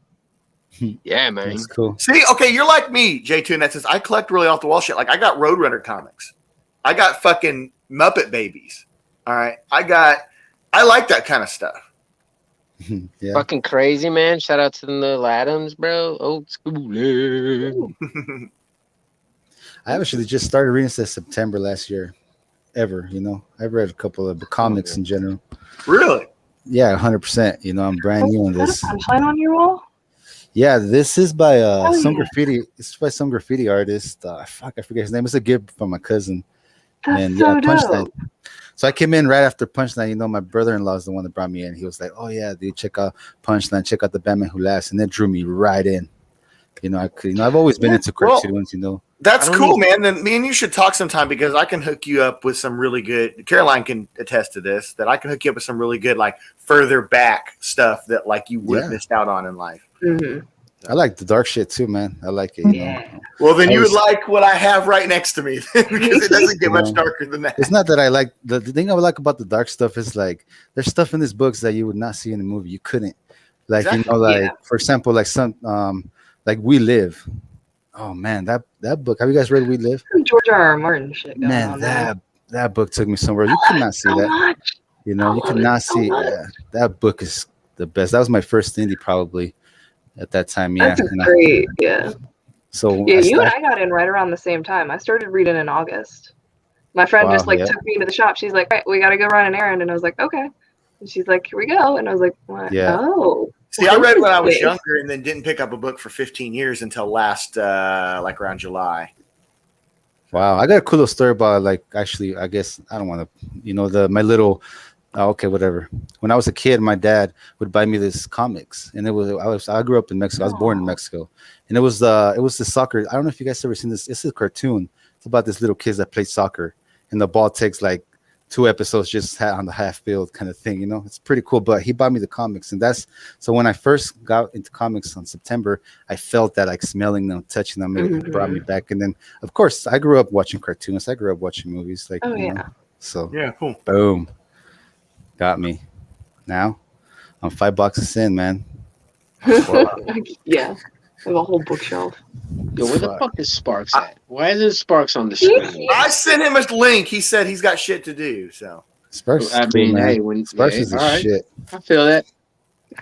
Yeah, man. That's cool. See, okay, you're like me, J2, in that sense. I collect really off the wall shit. Like I got Roadrunner comics. I got fucking Muppet Babies. All right. I like that kind of stuff. Yeah. Fucking crazy, man. Shout out to the little Adams, bro. Old school. I actually just started reading since September last year. I've read a couple of the comics in general. Really? Yeah, 100%. I'm brand new on this. Sunshine on your wall? Yeah, this is by some yeah. graffiti. It's by some graffiti artist. I forget his name. It's a gift from my cousin. That's so Punchline. dope. So I came in right after Punchline. My brother-in-law is the one that brought me in. He was like, "Oh yeah, dude, check out Punchline. Check out the Batman Who Laughs," and it drew me right in. I've always been into cartoons. That's cool, man. Then me and you should talk sometime because I can hook you up with some really good. Caroline can attest to this. That I can hook you up with some really good, like further back stuff that like you would have missed out on in life. Mm-hmm. I like the dark shit too, man. I like it. You know. Well, then I you would was- like what I have right next to me because it doesn't get much darker than that. It's not that I like the thing I would like about the dark stuff is like there's stuff in these books that you would not see in the movie. You couldn't, like Exactly. you know, like Yeah. for example, like some like We Live. Oh man, that book. Have you guys read We Live? Some George R.R. Martin shit going Man, on there. that book took me somewhere. You could not see so that. much. You know, you I could love it not so see much. that book is the best. That was my first indie probably at that time. Yeah. That's And great. Yeah. so Yeah, I you and stopped- I got in right around the same time. I started reading in August. My friend just Wow, like yeah. took me to the shop. She's like, "Right, we got to go run an errand," and I was like, "Okay." And she's like, "Here we go," and I was like, "What? Yeah. Oh." See, I what read is when I was this? younger and then didn't pick up a book for 15 years until last, like around July. Wow, I got a cool little story about like actually I guess I don't want to, you know, my little okay, whatever. When I was a kid, my dad would buy me this comics, and I grew up in Mexico. I was born in Mexico, and it was the soccer. I don't know if you guys ever seen this. It's a cartoon. It's about this little kids that play soccer, and the ball takes like 2 episodes just on the half field kind of thing. You know, it's pretty cool. But he bought me the comics, and so when I first got into comics on September, I felt that like smelling them, touching them, it brought me back. And then of course I grew up watching cartoons. I grew up watching movies, like Oh, you yeah. know. So Yeah, cool. Boom. Got me. Now I'm 5 boxes in, man. Yeah. I have a whole bookshelf. Yo, where the fuck is Sparks at? Why isn't Sparks on the screen? I sent him a link. He said he's got shit to do. So Sparks. I is cool, mean, man. hey, when Sparks yeah, is the all right. shit. I feel that.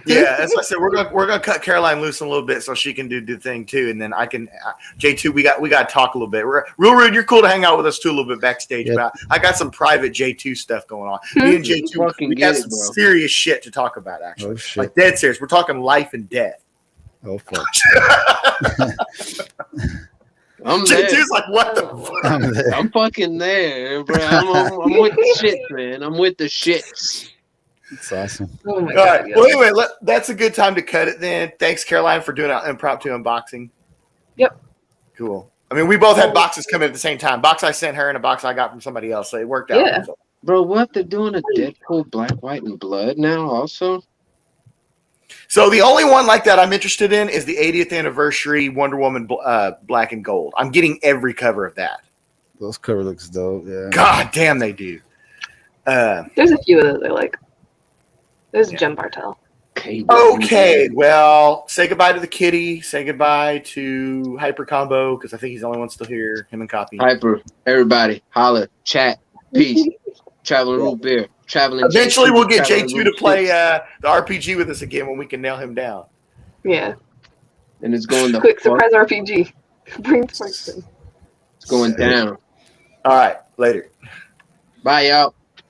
yeah, that's what I said. We're gonna cut Caroline loose a little bit so she can do the thing too, and then I can J2. We got to talk a little bit. We're real rude. You're cool to hang out with us too a little bit backstage. Yep. But I got some private J2 stuff going on. Me and J2, Fucking we get got it, some bro. serious shit to talk about. Actually, Oh shit. like dead serious. We're talking life and death. Oh fuck. I'm there. J2's like, what the fuck? I'm there. I'm fucking there, bro. I'm with the shit, man. I'm with the shits. It's awesome. Oh my All god. right. yeah. Well, anyway, that's a good time to cut it then. Thanks, Caroline, for doing an impromptu unboxing. Yep. Cool. I mean, we both had boxes come in at the same time. Box I sent her and a box I got from somebody else. So it worked out. Yeah. Bro, what? They're doing a Deadpool Black, White, and Blood now also? So the only one like that I'm interested in is the 80th anniversary Wonder Woman Black and Gold. I'm getting every cover of that. Those cover looks dope. Yeah. God damn, they do. There's a few of those I like. There's Jen Bartel. Okay, well, say goodbye to the kitty. Say goodbye to Hyper Combo because I think he's the only one still here. Him and Copy. Hyper, everybody, holla, chat, peace, traveling root beer, traveling. Eventually, we'll get traveling J2 root to play chips. the RPG with us again when we can nail him down. Yeah. And it's going the Quick fuck. surprise RPG. Bring Sparks in. It's going down. All right, later. Bye, y'all.